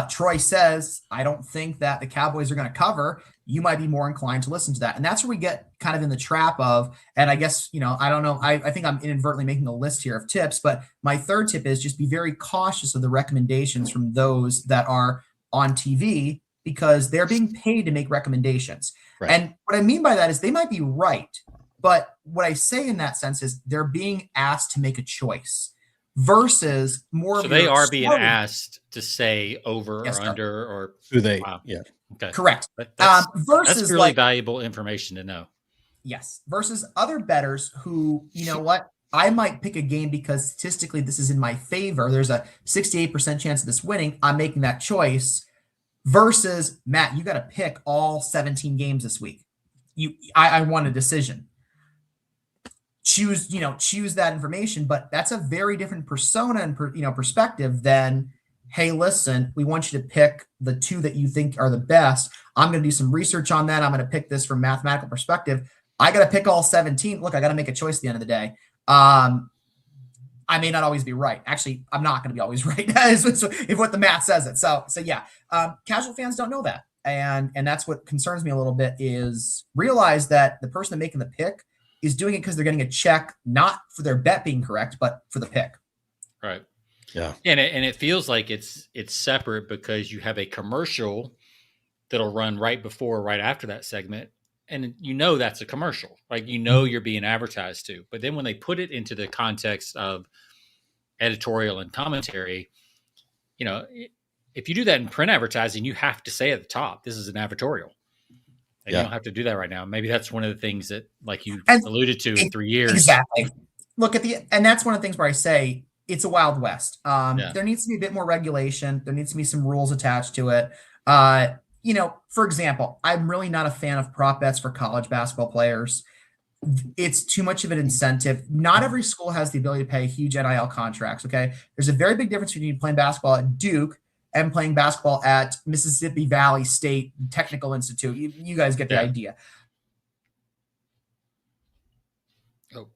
Troy says, I don't think that the Cowboys are going to cover. You might be more inclined to listen to that. And that's where we get kind of in the trap of, and I guess, I don't know. I think I'm inadvertently making a list here of tips, but my third tip is just be very cautious of the recommendations from those that are on TV, because they're being paid to make recommendations. Right. And what I mean by that is they might be right. But what I say in that sense is they're being asked to make a choice versus more. So they are being asked to say over or under or who they. Wow. Yeah. Okay. Correct. Versus that's really valuable information to know. Yes. Versus other bettors who, what, I might pick a game because statistically this is in my favor. There's a 68% chance of this winning. I'm making that choice. Versus Matt, you got to pick all 17 games this week. I want a decision. Choose that information, but that's a very different persona and perspective than, hey, listen, we want you to pick the two that you think are the best. I'm going to do some research on that. I'm going to pick this from a mathematical perspective. I got to pick all 17. Look, I got to make a choice at the end of the day. I may not always be right. Actually, I'm not going to be always right if what the math says it. So yeah, casual fans don't know that. And that's what concerns me a little bit, is realize that the person making the pick is doing it because they're getting a check, not for their bet being correct, but for the pick. Right. Yeah. And it feels like it's separate because you have a commercial that'll run right before or right after that segment. And that's a commercial, like, you're being advertised to. But then when they put it into the context of editorial and commentary, if you do that in print advertising, you have to say at the top, this is an advertorial. And you don't have to do that right now. Maybe that's one of the things that, like you alluded to, in 3 years. Exactly. Look and that's one of the things where I say it's a Wild West. There needs to be a bit more regulation. There needs to be some rules attached to it. For example, I'm really not a fan of prop bets for college basketball players. It's too much of an incentive. Not every school has the ability to pay huge NIL contracts. Okay. There's a very big difference between playing basketball at Duke and playing basketball at Mississippi Valley State Technical Institute. You guys get the idea. Oh,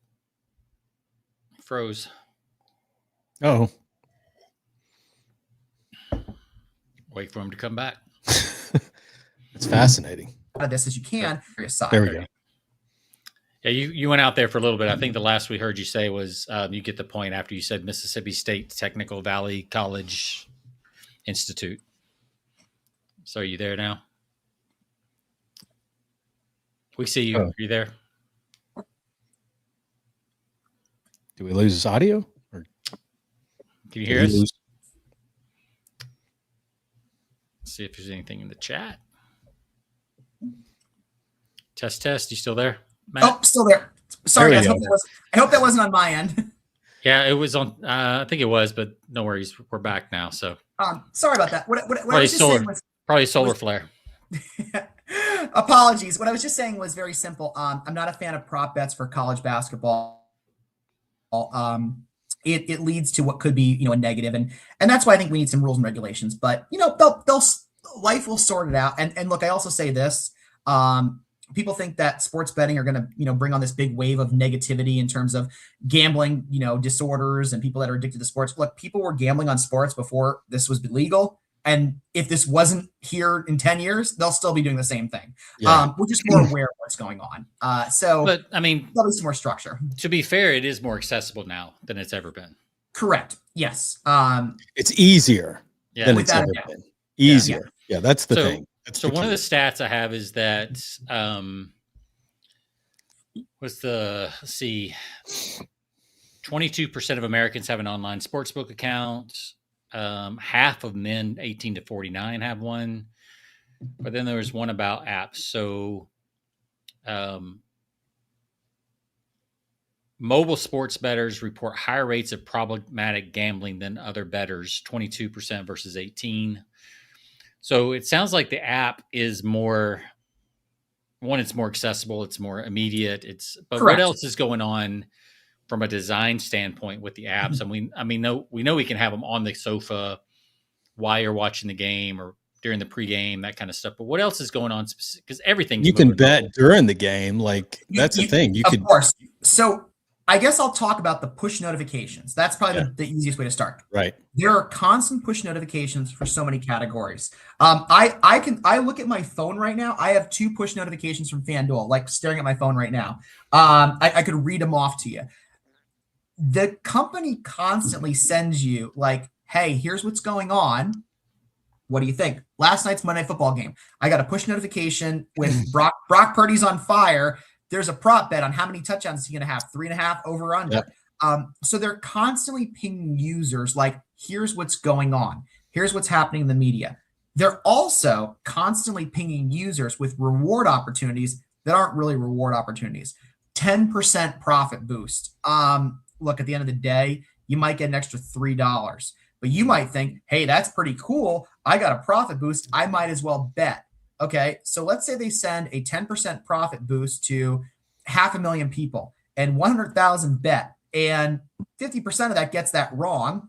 froze. Oh, wait for him to come back. It's fascinating. Out of this as you can. There we go. Yeah, you went out there for a little bit. I think the last we heard you say was you get the point after you said Mississippi State Technical Valley College Institute. So are you there now? We see you. Are you there? Do we lose his audio? Or can you hear us? Let's see if there's anything in the chat. Test. You still there, Matt? Oh, still there. Sorry, guys. I hope that wasn't on my end. Yeah, it was on. I think it was, but no worries. We're back now. So sorry about that. What I was just saying was probably solar flare. Apologies. What I was just saying was very simple. I'm not a fan of prop bets for college basketball. It leads to what could be a negative, and that's why I think we need some rules and regulations. But they'll life will sort it out. And look, I also say this. people think that sports betting are going to, bring on this big wave of negativity in terms of gambling, disorders and people that are addicted to sports. Look, people were gambling on sports before this was legal. And if this wasn't here in 10 years, they'll still be doing the same thing. We're just more aware of what's going on. But I mean, there'll be some more structure. To be fair, it is more accessible now than it's ever been. Correct. Yes. It's easier than it's ever been. Easier. Yeah, that's the thing. That's one of the stats I have is that 22% of Americans have an online sportsbook account. Half of men 18 to 49 have one. But then there was one about apps. So mobile sports bettors report higher rates of problematic gambling than other bettors, 22% versus 18%. So it sounds like the app is more, it's more accessible, it's more immediate. But Correct. What else is going on from a design standpoint with the apps? And we know we can have them on the sofa while you're watching the game or during the pregame, that kind of stuff. But what else is going on? Because everything you can bet during the game, like that's the thing. Of course. So I guess I'll talk about the push notifications. That's probably the easiest way to start. Right. There are constant push notifications for so many categories. I look at my phone right now. I have 2 push notifications from FanDuel, like staring at my phone right now. I could read them off to you. The company constantly sends you like, hey, here's what's going on. What do you think? Last night's Monday football game, I got a push notification with Brock Purdy's on fire. There's a prop bet on how many touchdowns he's going to have, 3.5 over under. Yep. So they're constantly pinging users like, here's what's going on. Here's what's happening in the media. They're also constantly pinging users with reward opportunities that aren't really reward opportunities. 10% profit boost. Look, at the end of the day, you might get an extra $3, but you might think, hey, that's pretty cool. I got a profit boost. I might as well bet. Okay, so let's say they send a 10% profit boost to 500,000 people and 100,000 bet, and 50% of that gets that wrong.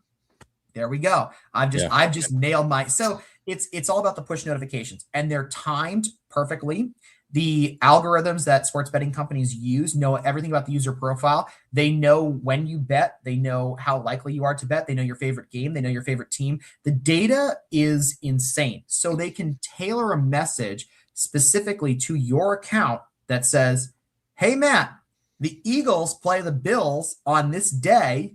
There we go. I've just nailed my. So it's all about the push notifications, and they're timed perfectly. The algorithms that sports betting companies use know everything about the user profile. They know when you bet. They know how likely you are to bet. They know your favorite game. They know your favorite team. The data is insane. So they can tailor a message specifically to your account that says, hey, Matt, the Eagles play the Bills on this day.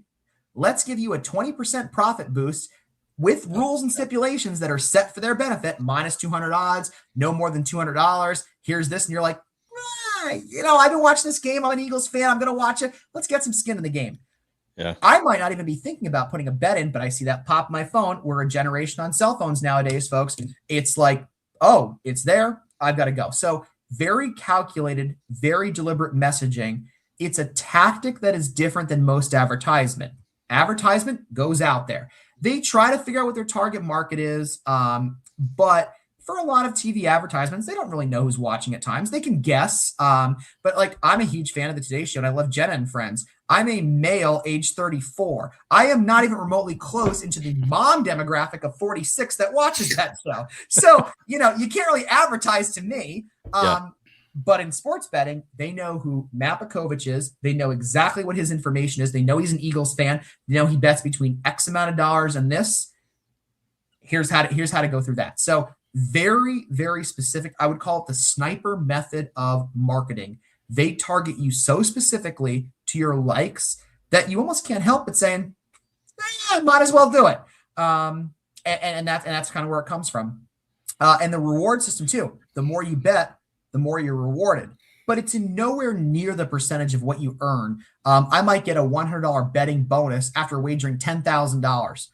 Let's give you a 20% profit boost with rules and stipulations that are set for their benefit, minus 200 odds, no more than $200. Here's this. And you're like, I've been watching this game. I'm an Eagles fan. I'm going to watch it. Let's get some skin in the game. Yeah. I might not even be thinking about putting a bet in, but I see that pop my phone. We're a generation on cell phones nowadays, folks. It's like, oh, it's there. I've got to go. So very calculated, very deliberate messaging. It's a tactic that is different than most advertisement. Advertisement goes out there. They try to figure out what their target market is, but for a lot of TV advertisements, they don't really know who's watching at times. They can guess, but like I'm a huge fan of the Today Show, and I love Jenna and Friends. I'm a male, age 34. I am not even remotely close into the mom demographic of 46 that watches that show. So, you can't really advertise to me. But in sports betting, they know who Matt Bakowicz is. They know exactly what his information is. They know he's an Eagles fan. They know he bets between X amount of dollars and this. Here's how to go through that. So very, very specific. I would call it the sniper method of marketing. They target you so specifically to your likes that you almost can't help but saying, might as well do it. And that's kind of where it comes from. And the reward system too. The more you bet, the more you're rewarded. But it's in nowhere near the percentage of what you earn. I might get a $100 betting bonus after wagering $10,000.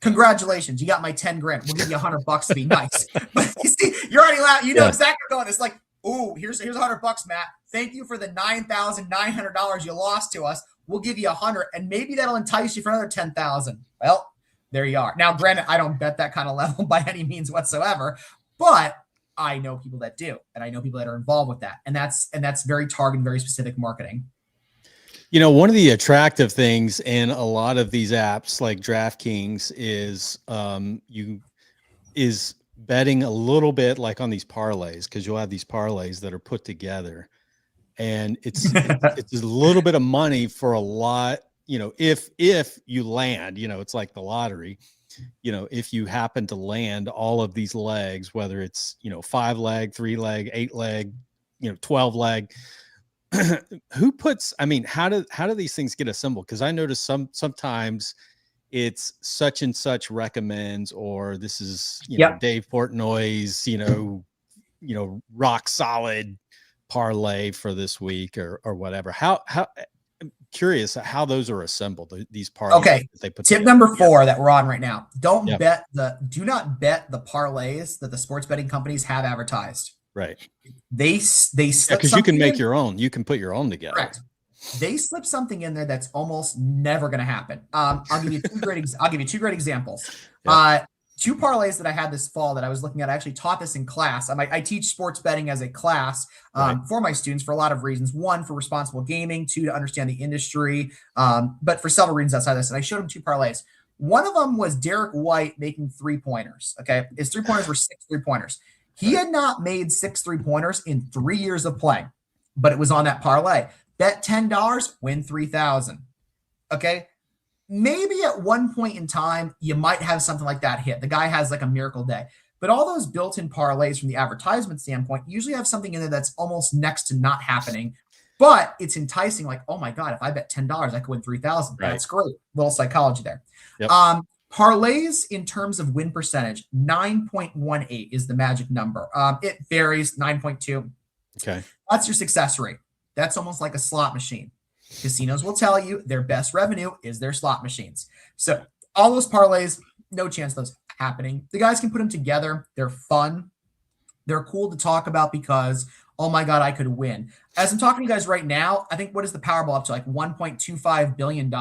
Congratulations, you got my 10 grand. We'll give you $100 to be nice. But you see, you're already laughing. You know exactly what's going on. It's like, ooh, here's $100, Matt. Thank you for the $9,900 you lost to us. We'll give you $100, and maybe that'll entice you for another $10,000. Well, there you are. Now, granted, I don't bet that kind of level by any means whatsoever, but I know people that do, and I know people that are involved with that. And that's very targeted, very specific marketing. One of the attractive things in a lot of these apps like DraftKings is betting a little bit like on these parlays, because you'll have these parlays that are put together, and it's a little bit of money for a lot. If you land, it's like the lottery. If you happen to land all of these legs, whether it's 5 leg, 3 leg, 8 leg, 12 leg. Who puts? I mean, how do these things get assembled? Because I notice sometimes it's such and such recommends, or this is Dave Portnoy's rock solid parlay for this week or whatever. How I'm curious how those are assembled, these parlays. Okay, they put tip together. number 4 that we're on right now: do not bet the parlays that the sports betting companies have advertised. Right. They slip because you can make your own. You can put your own together. Correct. They slip something in there that's almost never going to happen. I'll give you two great examples. Yep. 2 parlays that I had this fall that I was looking at. I actually taught this in class. I teach sports betting as a class for my students for a lot of reasons. 1, for responsible gaming. 2, to understand the industry. But for several reasons outside this. And I showed them 2 parlays. One of them was Derek White making 3-pointers. Okay. His 3-pointers were 6 3-pointers. He had not made 6 3-pointers in 3 years of playing, but it was on that parlay. Bet $10, win $3,000. Okay. Maybe at one point in time, you might have something like that hit. The guy has like a miracle day, but all those built-in parlays from the advertisement standpoint usually have something in there that's almost next to not happening, but it's enticing. Like, oh my God, if I bet $10, I could win $3,000. Right. That's great. Little psychology there. Yep. Parlays in terms of win percentage, 9.18 is the magic number. It varies, 9.2. Okay. That's your success rate. That's almost like a slot machine. Casinos will tell you their best revenue is their slot machines. So all those parlays, no chance of those happening. The guys can put them together. They're fun. They're cool to talk about because, oh my God, I could win. As I'm talking to you guys right now, I think what is the Powerball up to? Like $1.25 billion.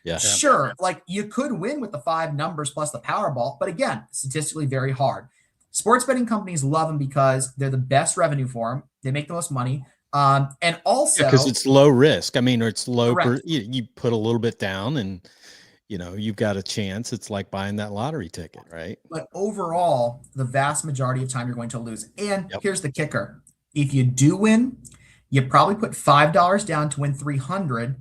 Yeah. Sure. Like you could win with the 5 numbers plus the Powerball, but again, statistically very hard. Sports betting companies love them because they're the best revenue for them. They make the most money. And also because it's low risk. I mean, or it's low. You put a little bit down and, you've got a chance. It's like buying that lottery ticket, right? But overall, the vast majority of time you're going to lose. And here's the kicker. If you do win, you probably put $5 down to win 300.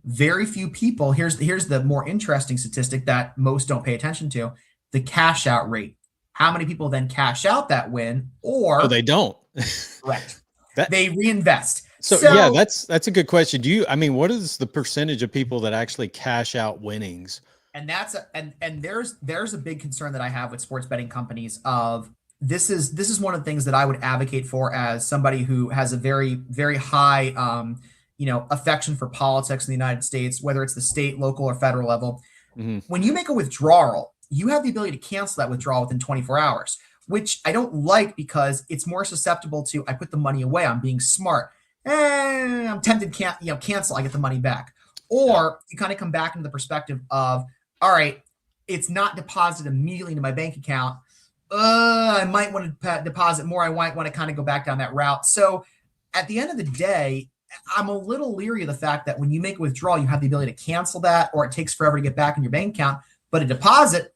Very few people. Here's the more interesting statistic that most don't pay attention to: the cash out rate. How many people then cash out that win, or they don't? Correct. They reinvest. So yeah, that's a good question. What is the percentage of people that actually cash out winnings? And there's a big concern that I have with sports betting companies of this is one of the things that I would advocate for as somebody who has a very, very high affection for politics in the United States, whether it's the state, local, or federal level. Mm-hmm. When you make a withdrawal, you have the ability to cancel that withdrawal within 24 hours, which I don't like because it's more susceptible to, I put the money away, I'm being smart. I'm tempted, cancel, I get the money back. Or you kind of come back into the perspective of, all right, it's not deposited immediately into my bank account. I might want to deposit more. I might want to kind of go back down that route. So at the end of the day, I'm a little leery of the fact that when you make a withdrawal, you have the ability to cancel that, or it takes forever to get back in your bank account. But a deposit,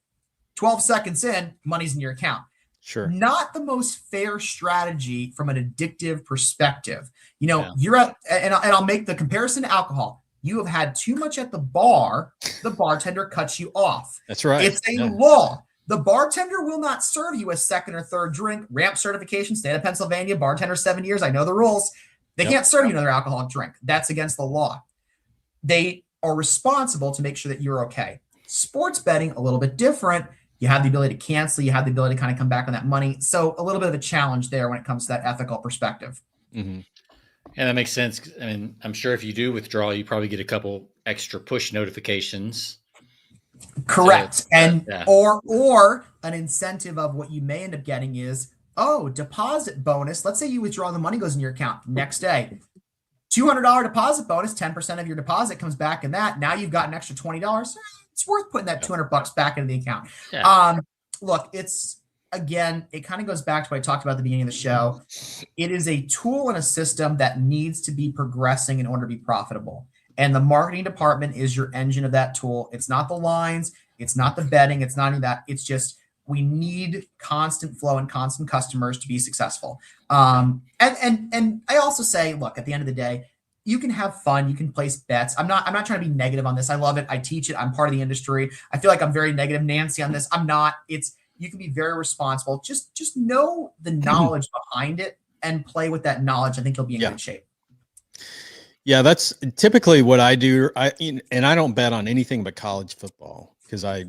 12 seconds in, money's in your account. Sure. Not the most fair strategy from an addictive perspective. You're at, and I'll make the comparison to alcohol. You have had too much at the bar, the bartender cuts you off. That's right. It's a law. The bartender will not serve you a second or third drink. Ramp certification, state of Pennsylvania, bartender 7 years. I know the rules. They can't serve you another alcoholic drink. That's against the law. They are responsible to make sure that you're okay. Sports betting, a little bit different. You have the ability to cancel. You have the ability to kind of come back on that money. So a little bit of a challenge there when it comes to that ethical perspective. Mm-hmm. And that makes sense. I mean, I'm sure if you do withdraw, you probably get a couple extra push notifications. Correct. Or an incentive of what you may end up getting is, deposit bonus. Let's say you withdraw, the money goes in your account next day. $200 deposit bonus, 10% of your deposit comes back in that. Now you've got an extra $20. It's worth putting that $200 back into the account. Yeah. Look, it kind of goes back to what I talked about at the beginning of the show. It is a tool and a system that needs to be progressing in order to be profitable. And the marketing department is your engine of that tool. It's not the lines. It's not the betting. It's not any of that. It's just, We need constant flow and constant customers to be successful. And I also say, look, at the end of the day, you can have fun. You can place bets. I'm not trying to be negative on this. I love it. I teach it. I'm part of the industry. I feel like I'm very negative Nancy on this. I'm not. You can be very responsible. Just know the knowledge behind it and play with that knowledge. I think you'll be in good shape. Yeah, that's typically what I do. I don't bet on anything but college football because I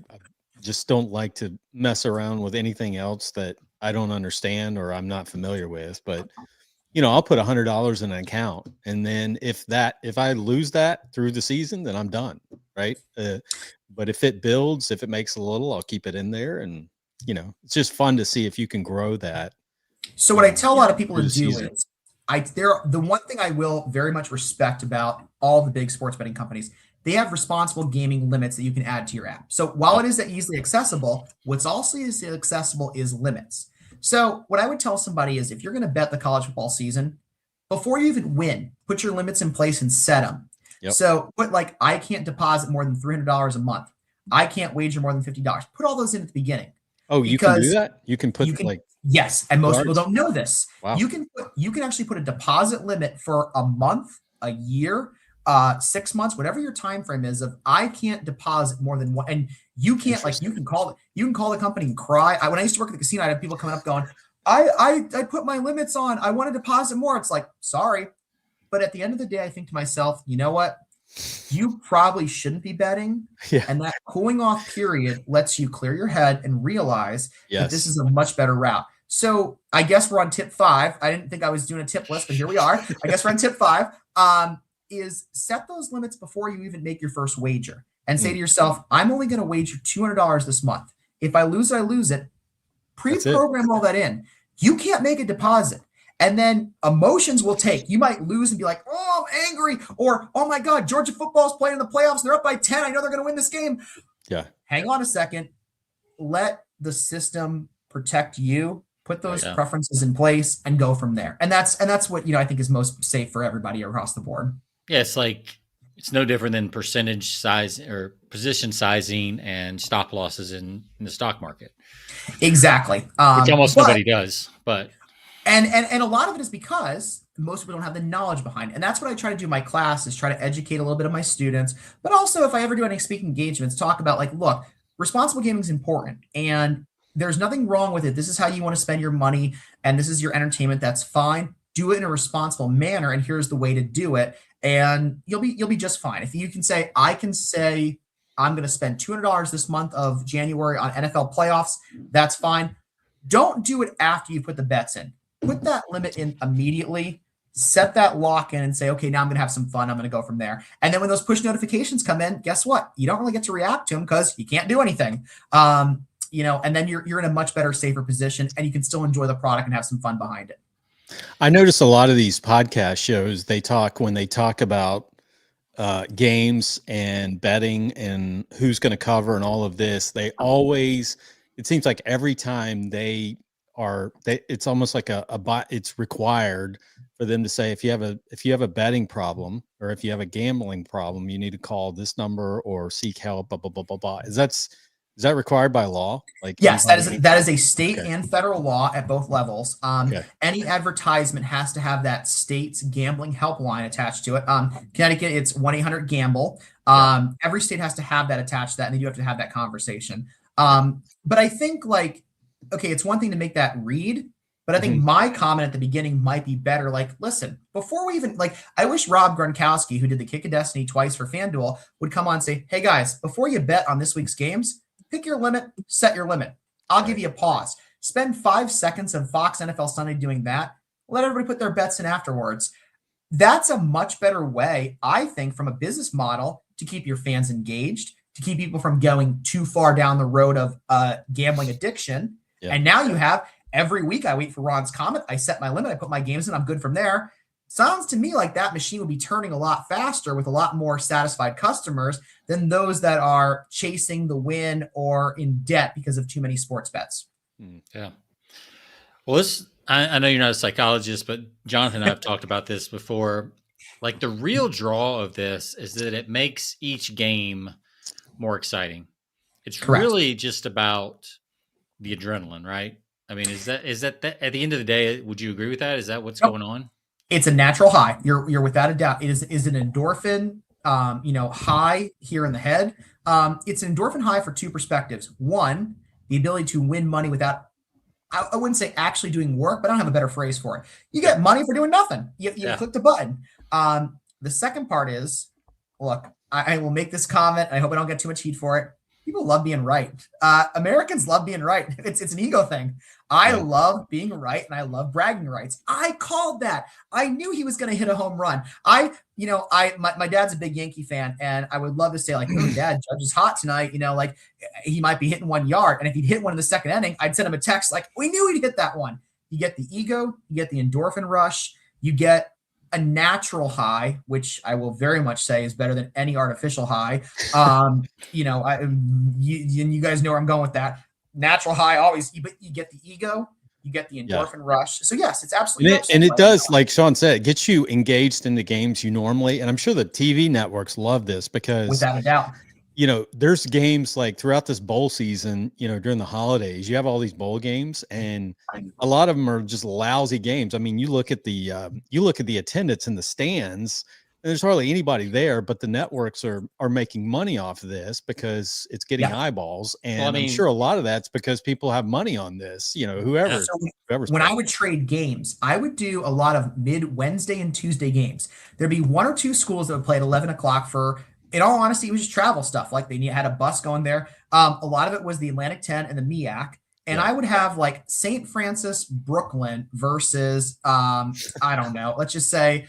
just don't like to mess around with anything else that I don't understand or I'm not familiar with. But I'll put $100 in an account, and then if I lose that through the season, then I'm done, right? But if it builds, if it makes a little, I'll keep it in there, and it's just fun to see if you can grow that. So what I tell a lot of people to do is, the one thing I will very much respect about all the big sports betting companies, they have responsible gaming limits that you can add to your app. So while it is easily accessible, what's also easily accessible is limits. So what I would tell somebody is, if you're going to bet the college football season, before you even win, put your limits in place and set them. Yep. So put I can't deposit more than $300 a month. I can't wager more than $50. Put all those in at the beginning. Oh, you can do that? You can put yes, and most people don't know this. Wow. You can actually put a deposit limit for a month, a year, 6 months, whatever your time frame is of I can't deposit more than one. And you can't you can call the company and cry. When I used to work at the casino, I'd have people coming up going, I put my limits on. I want to deposit more. It's like, sorry. But at the end of the day, I think to myself, you know what? You probably shouldn't be betting. Yeah. And that cooling off period lets you clear your head and realize that this is a much better route. So I guess we're on tip 5. I didn't think I was doing a tip list, but here we are. I guess we're on tip 5. Is set those limits before you even make your first wager and say to yourself, I'm only going to wager $200 this month. If I lose it, I lose it. Pre-program all that in. You can't make a deposit. And then emotions will take. You might lose and be like, oh, I'm angry. Or, oh my God, Georgia football is playing in the playoffs. They're up by 10. I know they're going to win this game. Yeah. Hang on a second. Let the system protect you. Put those preferences in place and go from there. And that's what, I think is most safe for everybody across the board. Yeah. It's no different than percentage size or position sizing and stop losses in the stock market. Exactly. Which almost nobody does, but. And a lot of it is because most people don't have the knowledge behind it. And that's what I try to do in my class, is try to educate a little bit of my students. But also, if I ever do any speaking engagements, talk about look, responsible gaming is important and there's nothing wrong with it. This is how you want to spend your money and this is your entertainment. That's fine. Do it in a responsible manner. And here's the way to do it. And you'll be just fine. If you can say, I'm going to spend $200 this month of January on NFL playoffs, that's fine. Don't do it after you put the bets in. Put that limit in immediately, set that lock in and say, okay, now I'm going to have some fun. I'm going to go from there. And then when those push notifications come in, guess what? You don't really get to react to them because you can't do anything. And then you're in a much better, safer position and you can still enjoy the product and have some fun behind it. I notice a lot of these podcast shows, when they talk about games and betting and who's going to cover and all of this, it seems like every time it's almost like it's required for them to say, if you have a betting problem or if you have a gambling problem, you need to call this number or seek help, blah, blah, blah, blah, blah. Is that required by law? Yes, that is a state and federal law at both levels. Any advertisement has to have that state's gambling helpline attached to it. Connecticut, it's 1-800-GAMBLE. Every state has to have that attached to that, and then you have to have that conversation. But I think it's one thing to make that read, but I think my comment at the beginning might be better. Listen, before we even I wish Rob Gronkowski, who did the Kick of Destiny twice for FanDuel, would come on and say, hey guys, before you bet on this week's games, pick your limit, set your limit. I'll give you a pause. Spend 5 seconds of Fox NFL Sunday doing that. Let everybody put their bets in afterwards. That's a much better way, I think, from a business model to keep your fans engaged, to keep people from going too far down the road of gambling addiction. Yeah. And now you have every week I wait for Ron's comment. I set my limit. I put my games in. I'm good from there. Sounds to me like that machine will be turning a lot faster with a lot more satisfied customers than those that are chasing the win or in debt because of too many sports bets. Yeah. Well, I know you're not a psychologist, but Jonathan and I have talked about this before. The real draw of this is that it makes each game more exciting. It's Correct. Really just about the adrenaline, right? I mean, is that at the end of the day, would you agree with that? Is that what's going on? It's a natural high. You're without a doubt. It is an endorphin, high here in the head. It's an endorphin high for two perspectives. One, the ability to win money without, I wouldn't say actually doing work, but I don't have a better phrase for it. You get money for doing nothing. You click the button. The second part is, look, I will make this comment. I hope I don't get too much heat for it. People love being right. Americans love being right. It's an ego thing. I love being right, and I love bragging rights. I called that. I knew he was going to hit a home run. My dad's a big Yankee fan, and I would love to say, like, oh, Dad, Judge is hot tonight. Like he might be hitting 1 yard. And if he'd hit one in the second inning, I'd send him a text like, we knew he'd hit that one. You get the ego, you get the endorphin rush, you get a natural high, which I will very much say is better than any artificial high. You guys know where I'm going with that. Natural high always, but you get the ego, you get the endorphin rush. So yes, it's absolutely. And it does, like Sean said, it gets you engaged in the games you normally. And I'm sure the TV networks love this because, without a doubt, there's games like throughout this bowl season, during the holidays, you have all these bowl games, and a lot of them are just lousy games. I mean, you look at the attendance in the stands, and there's hardly anybody there, but the networks are making money off of this because it's getting eyeballs. And I'm sure a lot of that's because people have money on this, whoever's when I would trade games, I would do a lot of mid-Wednesday and Tuesday games. There'd be one or two schools that would play at 11 o'clock for, in all honesty, it was just travel stuff. Like they had a bus going there. A lot of it was the Atlantic 10 and the MEAC. And I would have like St. Francis, Brooklyn versus, I don't know, let's just say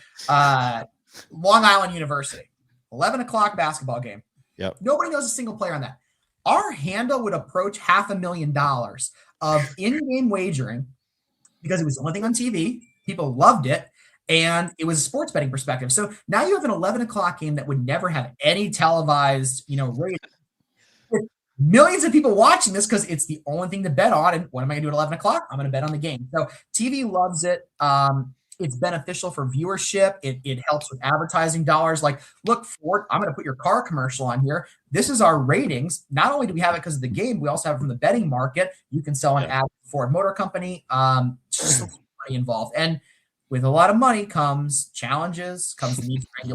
Long Island University, 11 o'clock basketball game. Yep. Nobody knows a single player on that. Our handle would approach $500,000 of in-game wagering because it was the only thing on TV. People loved it. And it was a sports betting perspective. So now you have an 11 o'clock game that would never have any televised, rating. Millions of people watching this because it's the only thing to bet on. And what am I going to do at 11 o'clock? I'm going to bet on the game. So TV loves it. It's beneficial for viewership. It helps with advertising dollars. Like, look, Ford, I'm going to put your car commercial on here. This is our ratings. Not only do we have it because of the game, we also have it from the betting market. You can sell an ad for Ford Motor Company. Just money involved. And with a lot of money comes challenges, comes the need for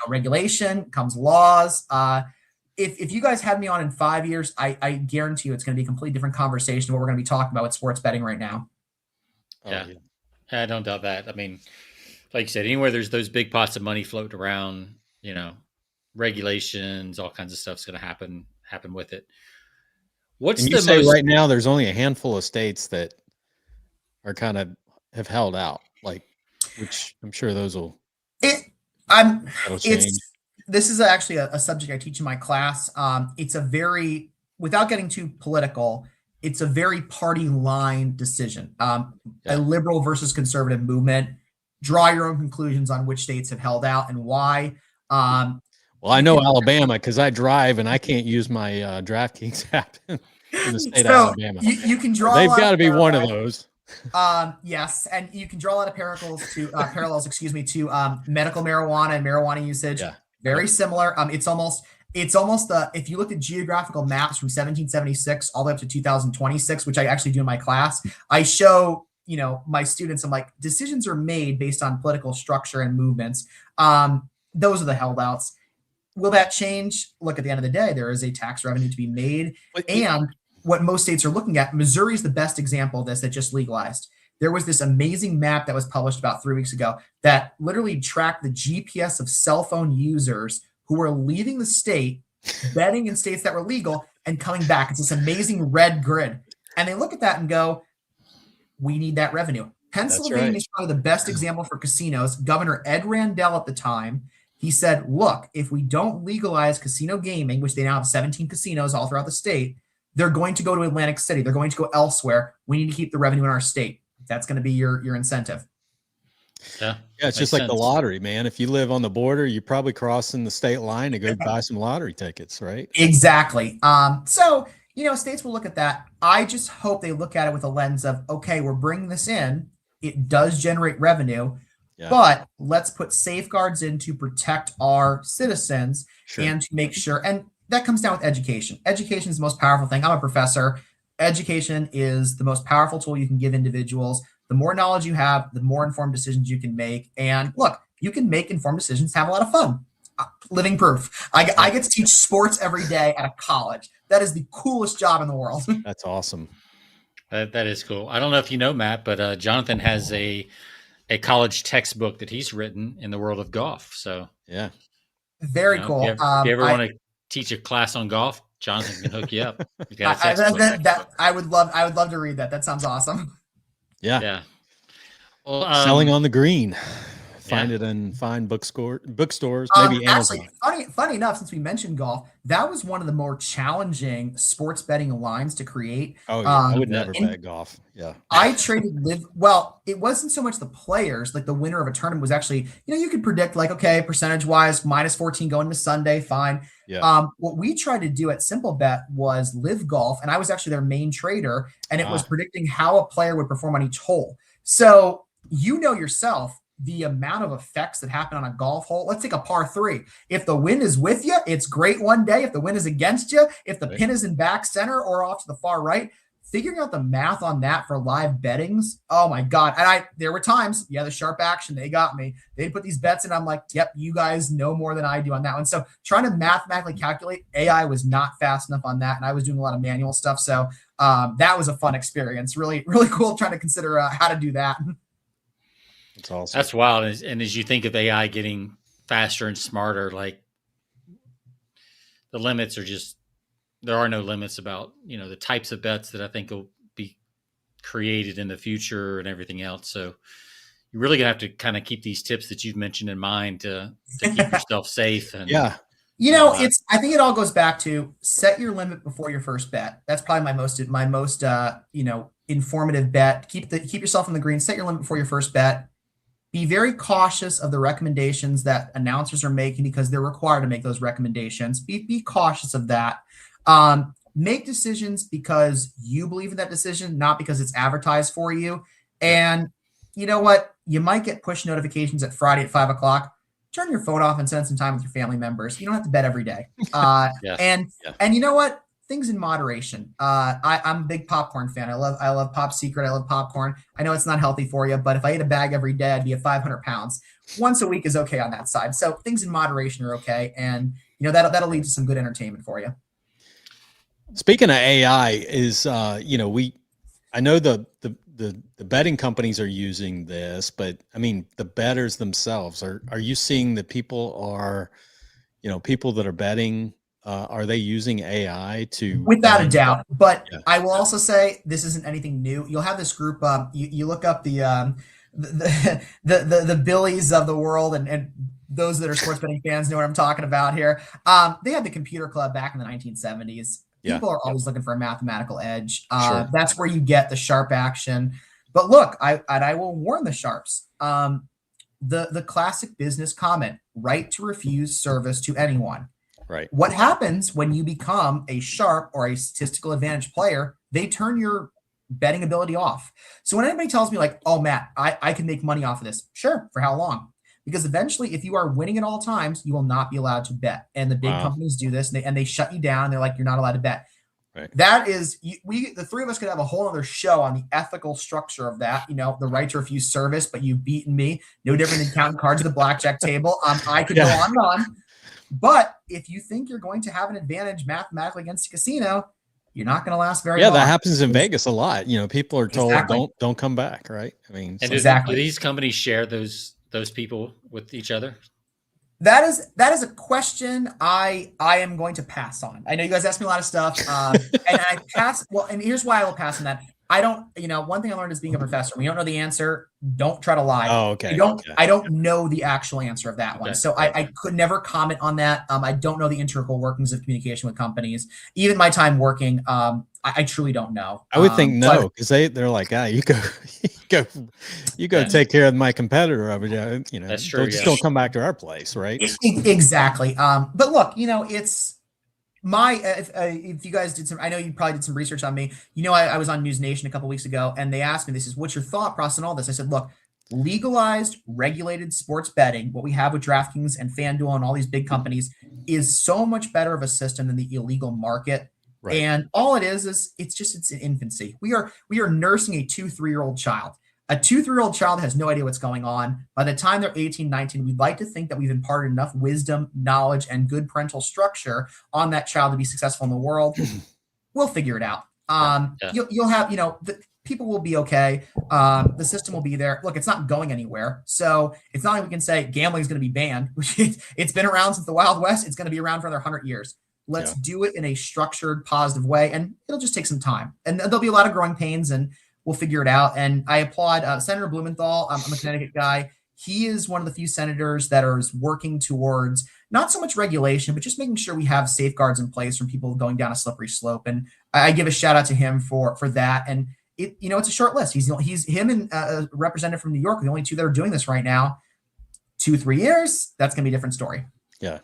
regulation, comes laws. If you guys had me on in 5 years, I guarantee you it's going to be a completely different conversation of what we're going to be talking about with sports betting right now. Yeah. I don't doubt that. I mean, like you said, anywhere there's those big pots of money floating around, regulations, all kinds of stuff's going to happen with it. Right now there's only a handful of states that are kind of have held out, which I'm sure those will. This is actually a subject I teach in my class. It's without getting too political, it's a very party line decision. A liberal versus conservative movement. Draw your own conclusions on which states have held out and why. Well, I know Alabama because I drive and I can't use my DraftKings app in the state of Alabama. You can draw. They've got to be one of those. Yes, and you can draw a lot of parallels to medical marijuana and marijuana usage. Yeah. Very similar. It's almost if you look at geographical maps from 1776 all the way up to 2026, which I actually do in my class, I show, my students, I'm like, decisions are made based on political structure and movements. Those are the holdouts. Will that change? Look, at the end of the day, there is a tax revenue to be made. And what most states are looking at, Missouri is the best example of this that just legalized. There was this amazing map that was published about 3 weeks ago that literally tracked the GPS of cell phone users who were leaving the state, betting in states that were legal, and coming back. It's this amazing red grid. And they look at that and go, we need that revenue. Pennsylvania is probably the best example for casinos. Governor Ed Randell at the time, he said, look, if we don't legalize casino gaming, which they now have 17 casinos all throughout the state, they're going to go to Atlantic City. They're going to go elsewhere. We need to keep the revenue in our state. That's going to be your incentive. Yeah, it's just like the lottery, man. If you live on the border, you're probably crossing the state line to go buy some lottery tickets, right? Exactly. So, states will look at that. I just hope they look at it with a lens of, okay, we're bringing this in. It does generate revenue, but let's put safeguards in to protect our citizens and to make sure. And that comes down with education. Education is the most powerful thing. I'm a professor. education is the most powerful tool you can give individuals. The more knowledge you have, the more informed decisions you can make. And look, you can make informed decisions, have a lot of fun. Living proof. I get to teach sports every day at a college. That is the coolest job in the world. That's awesome. That is cool. I don't know if you know, Matt, but Jonathan has a college textbook that he's written in the world of golf. So yeah, very cool. If you ever want to teach a class on golf, Jonathan can hook you up. You got a textbook. I would love to read that. That sounds awesome. Yeah. Well, selling on the green. Find it in fine bookstores, maybe Amazon. Actually, funny enough, since we mentioned golf, that was one of the more challenging sports betting lines to create. Oh, yeah. I would never bet golf. Yeah. I traded well, it wasn't so much the players, like the winner of a tournament was actually, you could predict like, okay, percentage wise, -14 going to Sunday, fine. Yeah. What we tried to do at Simple Bet was live golf, and I was actually their main trader, and it was predicting how a player would perform on each hole. So yourself, the amount of effects that happen on a golf hole. Let's take a par 3. If the wind is with you, it's great one day. If the wind is against you, if the pin is in back center or off to the far right, figuring out the math on that for live bettings. Oh my God. And there were times, the sharp action, they got me. They'd put these bets in. I'm like, yep, you guys know more than I do on that one. So trying to mathematically calculate, AI was not fast enough on that. And I was doing a lot of manual stuff. So that was a fun experience. Really, really cool trying to consider how to do that. That's awesome. That's wild. And as you think of AI getting faster and smarter, like the limits are there are no limits about, the types of bets that I think will be created in the future and everything else. So you're really gonna have to kind of keep these tips that you've mentioned in mind to keep yourself safe. And I think it all goes back to set your limit before your first bet. That's probably my most informative bet. Keep yourself in the green, set your limit before your first bet. Be very cautious of the recommendations that announcers are making because they're required to make those recommendations. Be cautious of that. Make decisions because you believe in that decision, not because it's advertised for you. And you know what? You might get push notifications at Friday at 5:00. Turn your phone off and spend some time with your family members. You don't have to bet every day. And you know what? Things in moderation. I'm a big popcorn fan. I love Pop Secret. I love popcorn. I know it's not healthy for you, but if I ate a bag every day, I'd be at 500 pounds. Once a week is okay on that side. So things in moderation are okay. And that'll lead to some good entertainment for you. Speaking of AI is, I know the betting companies are using this, but I mean, the bettors themselves are you seeing that people are, people that are betting, are they using AI to? Without a doubt. But I will also say this isn't anything new. You'll have this group. You look up the Billies of the world, and those that are sports betting fans know what I'm talking about here. They had the computer club back in the 1970s. People are always looking for a mathematical edge. Sure. That's where you get the sharp action. But look, I will warn the sharps. The classic business comment: right to refuse service to anyone. Right. What happens when you become a sharp or a statistical advantage player? They turn your betting ability off. So when anybody tells me like, oh, Matt, I can make money off of this. Sure. For how long? Because eventually, if you are winning at all times, you will not be allowed to bet. And the big companies do this and they shut you down. They're like, you're not allowed to bet. Right. That is, the three of us could have a whole other show on the ethical structure of that. The right to refuse service, but you've beaten me. No different than counting cards at the blackjack table. I could go on and on. But if you think you're going to have an advantage mathematically against a casino, you're not going to last very long. Yeah, that happens in Vegas a lot. People are told don't come back, right? I mean, and do these companies share those people with each other? That is a question I am going to pass on. I know you guys ask me a lot of stuff, and I pass. Well, and here's why I will pass on that. I don't, one thing I learned is being a professor. When you don't know the answer, don't try to lie. Oh, okay. I don't know the actual answer of that one. Okay. So I could never comment on that. I don't know the integral workings of communication with companies. Even my time working, I truly don't know. I would think no, because they're like, you go take care of my competitor over there. That's true. Don't come back to our place, right? Exactly. But look, it's if you guys did I know you probably did some research on me. I was on News Nation a couple weeks ago, and they asked me, this is, what's your thought process on all this? I said, look, legalized, regulated sports betting, what we have with DraftKings and FanDuel and all these big companies, is so much better of a system than the illegal market. Right. And all it is it's in infancy. We are nursing a 2-3-year-old child. A 2-3-year-old child has no idea what's going on. By the time they're 18, 19, we'd like to think that we've imparted enough wisdom, knowledge, and good parental structure on that child to be successful in the world. We'll figure it out. You'll have, people will be okay. The system will be there. Look, it's not going anywhere. So it's not like we can say gambling is going to be banned. It's been around since the Wild West. It's going to be around for another 100 years. Let's do it in a structured, positive way. And it'll just take some time. And there'll be a lot of growing pains, and we'll figure it out. And I applaud Senator Blumenthal. I'm a Connecticut guy. He is one of the few senators that are working towards not so much regulation, but just making sure we have safeguards in place from people going down a slippery slope. And I give a shout out to him for that. And it's a short list. He's him and a representative from New York, the only two that are doing this right now. 2-3 years, that's going to be a different story. Yeah.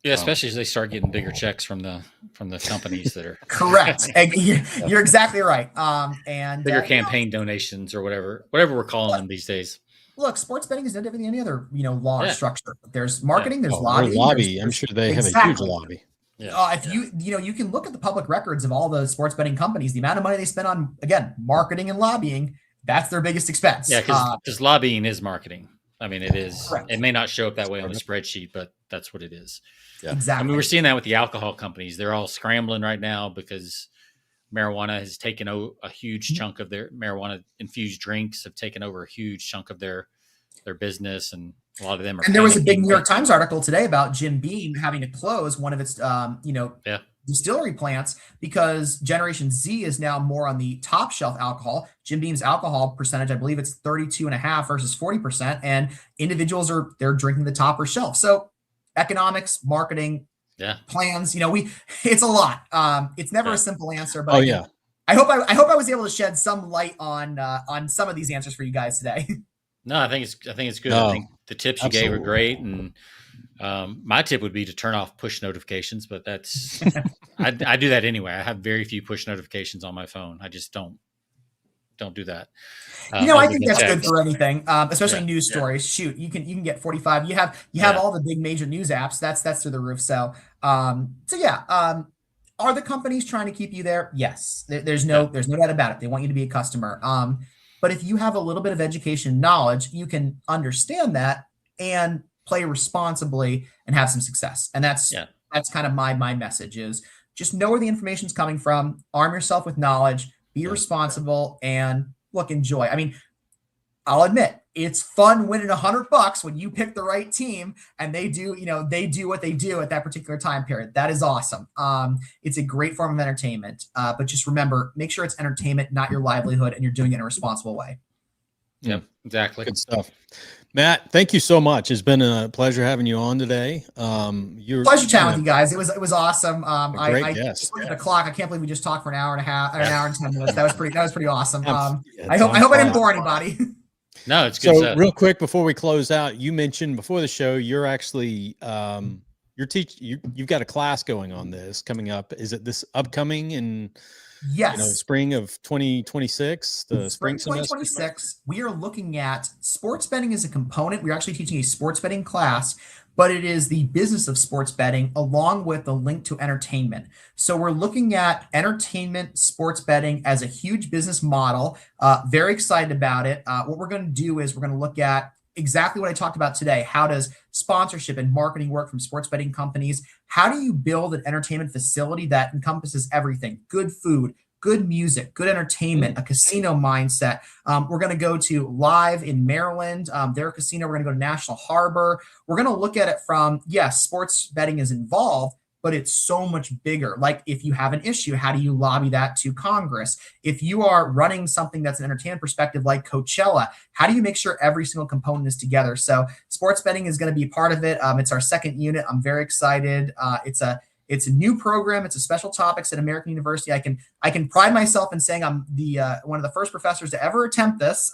Yeah, especially as they start getting bigger checks from the companies that are correct. You're exactly right. And bigger campaign donations or whatever we're calling them these days. Look, sports betting is no different than any other law or structure. There's marketing, there's lobbying. Lobby. I'm sure they have a huge lobby. Yeah. If you can look at the public records of all the sports betting companies, the amount of money they spend on, again, marketing and lobbying, that's their biggest expense. Yeah, because lobbying is marketing. I mean, it is. Correct. It may not show up that way on the spreadsheet, but that's what it is. Yeah. Exactly. I mean, we're seeing that with the alcohol companies. They're all scrambling right now because marijuana has taken a huge chunk of their marijuana infused drinks have taken over a huge chunk of their business, and a lot of them are. And there was a big New York Times article today about Jim Beam having to close one of its, distillery plants because Generation Z is now more on the top shelf alcohol. Jim Beam's alcohol percentage, I believe it's 32.5 versus 40%, and individuals they're drinking the topper shelf. So economics, marketing, plans, it's a lot. It's never a simple answer, but I hope I was able to shed some light on some of these answers for you guys today. No, I think it's good. I think the tips you gave are great, and my tip would be to turn off push notifications. But that's I do that anyway. I have very few push notifications on my phone. I just don't do that. I think that's good for anything, especially news stories. Shoot, you can get 45. You have all the big major news apps. That's through the roof. So are the companies trying to keep you there? Yes. There's no doubt about it. They want you to be a customer. But if you have a little bit of education knowledge, you can understand that and play responsibly and have some success. And that's kind of my message is just know where the information's coming from, arm yourself with knowledge, be responsible, and look, enjoy. I mean, I'll admit it's fun winning $100 when you pick the right team and they do what they do at that particular time period. That is awesome. It's a great form of entertainment. But just remember, make sure it's entertainment, not your livelihood, and you're doing it in a responsible way. Yeah, exactly. Good stuff. Matt, thank you so much. It's been a pleasure having you on today. Pleasure chatting with you guys. It was awesome. I guest. Looked at the clock. I can't believe we just talked for an hour and a half, an hour and 10 minutes. That was pretty awesome. I hope I didn't bore anybody. No, it's good. So real quick before we close out, you mentioned before the show you're actually you've got a class going on this coming up. Is it this upcoming in spring of 2026? The spring 2026. We are looking at sports betting as a component. We're actually teaching a sports betting class, but it is the business of sports betting along with the link to entertainment. So we're looking at entertainment, sports betting as a huge business model. Very excited about it. What we're going to do is we're going to look at exactly what I talked about today. How does sponsorship and marketing work from sports betting companies? How do you build an entertainment facility that encompasses everything? Good food, good music, good entertainment, a casino mindset. We're going to go to Live in Maryland, their casino. We're going to go to National Harbor. We're going to look at it from, sports betting is involved, but it's so much bigger. Like if you have an issue, how do you lobby that to Congress? If you are running something that's an entertainment perspective like Coachella, how do you make sure every single component is together? So sports betting is going to be a part of it. It's our second unit. I'm very excited. It's a new program. It's a special topics at American University. I can pride myself in saying I'm the one of the first professors to ever attempt this.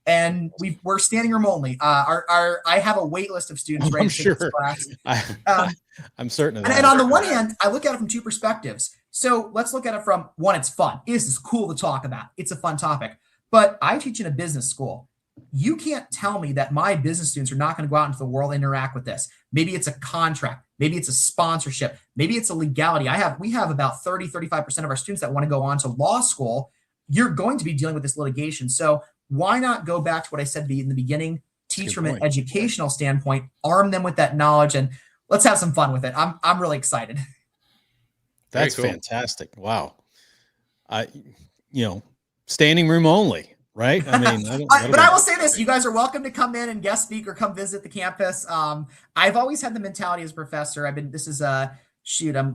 And we're standing room only. I have a wait list of students ready to take this class. I'm certain of that. And on the one hand, I look at it from two perspectives. So let's look at it from one, it's fun. This is cool to talk about. It's a fun topic. But I teach in a business school. You can't tell me that my business students are not going to go out into the world and interact with this. Maybe it's a contract. maybe it's a sponsorship, maybe it's a legality. We have about 35% of our students that want to go on to law school. You're going to be dealing with this litigation. So why not go back to what I said in the beginning, teach from an educational standpoint, arm them with that knowledge, and let's have some fun with it. I'm really excited. That's fantastic. Wow. Standing room only, right? I mean, but I will say this, you guys are welcome to come in and guest speak or come visit the campus. I've always had the mentality as a professor. I'm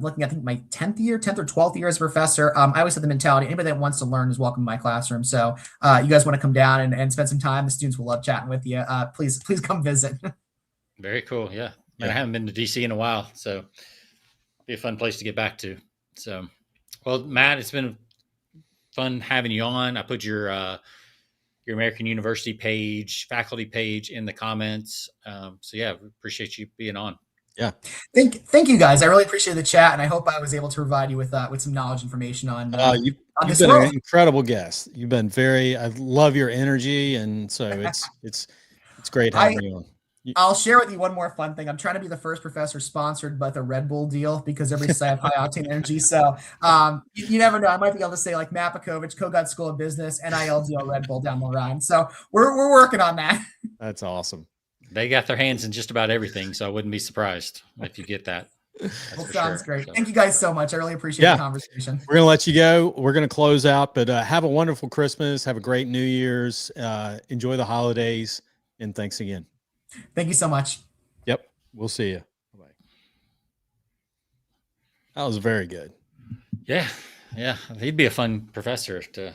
looking, I think my 10th or 12th year as a professor. I always had the mentality, anybody that wants to learn is welcome to my classroom. So you guys want to come down and spend some time, the students will love chatting with you. Please come visit. Very cool. Yeah. I haven't been to DC in a while, so be a fun place to get back to. So, well, Matt, it's been fun having you on. I put your American University page, faculty page in the comments. So yeah, we appreciate you being on. Yeah. Thank you guys. I really appreciate the chat, and I hope I was able to provide you with some knowledge information on you've been an incredible guest. You've been I love your energy, and so it's great having you on. I'll share with you one more fun thing. I'm trying to be the first professor sponsored by the Red Bull deal because everybody says I have high octane energy. So you never know. I might be able to say like Matt Bakowicz, Kogod School of Business, NIL deal, Red Bull down the line. So we're working on that. That's awesome. They got their hands in just about everything, so I wouldn't be surprised if you get that. Well, sounds great. So, thank you guys so much. I really appreciate the conversation. We're going to let you go. We're going to close out, but have a wonderful Christmas. Have a great New Year's. Enjoy the holidays, and thanks again. Thank you so much. Yep. We'll see you. Bye. That was very good. Yeah. Yeah. He'd be a fun professor to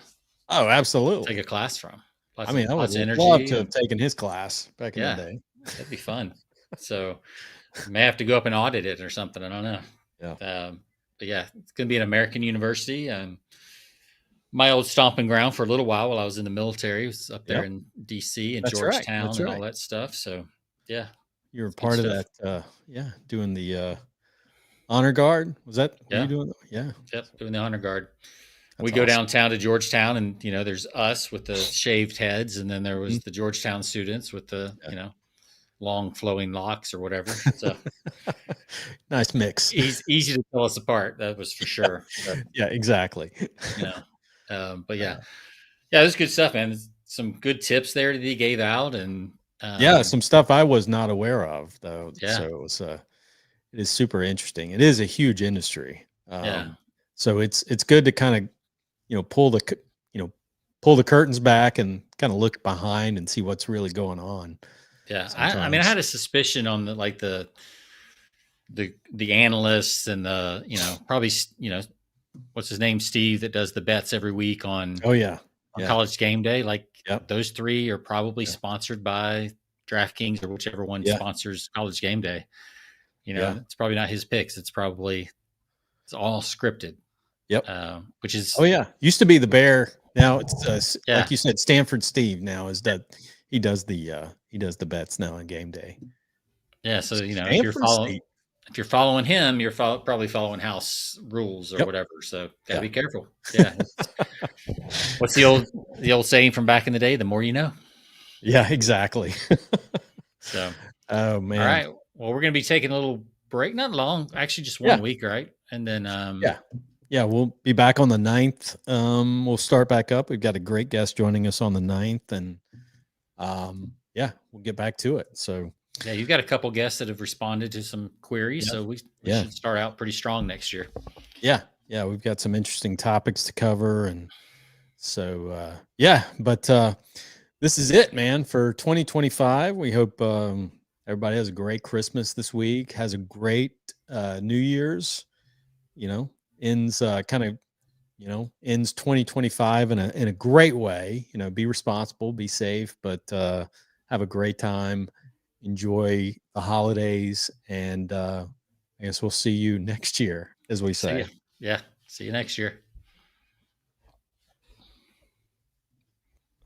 absolutely take a class from. I would love to have taken his class back in the day. That'd be fun. So may have to go up and audit it or something. I don't know. Yeah. But yeah, it's going to be an American University. My old stomping ground for a little while I was in the military. It was up there in DC and Georgetown and all that stuff. So yeah. You were part of that. Doing the honor guard. Was that what you doing? Yeah. Yep. Doing the honor guard. That's go downtown to Georgetown, and there's us with the shaved heads, and then there was the Georgetown students with the long flowing locks or whatever. So nice mix. Easy to tell us apart. That was for sure. But, yeah, exactly. But it was good stuff, man. Some good tips there that he gave out, and some stuff I was not aware of though. So it was it is super interesting. It is a huge industry. So it's good to kind of pull the curtains back and kind of look behind and see what's really going on. Yeah. I had a suspicion on the analysts and probably, what's his name? Steve, that does the bets every week on College Game Day. Those three are probably sponsored by DraftKings or whichever one sponsors College Game Day. It's probably not his picks. It's all scripted. Yep. Which is used to be the Bear. Now it's like you said, Stanford Steve now is that he does the bets now on Game Day. Yeah. So if you're following him, you're probably following house rules or whatever. So gotta be careful. Yeah. What's the old saying from back in the day? The more you know. Yeah, exactly. So. Oh man. All right. Well, we're gonna be taking a little break. Not long. Actually, just 1 week, right? And then we'll be back on the 9th. We'll start back up. We've got a great guest joining us on the 9th, and we'll get back to it. So you've got a couple guests that have responded to some queries, so we should start out pretty strong next year. Yeah, we've got some interesting topics to cover, and so but this is it, man, for 2025. We hope everybody has a great Christmas this week, has a great New Year's. Ends ends 2025 in a great way. Be responsible, be safe, but have a great time. Enjoy the holidays, and I guess we'll see you next year, as we say. See you next year.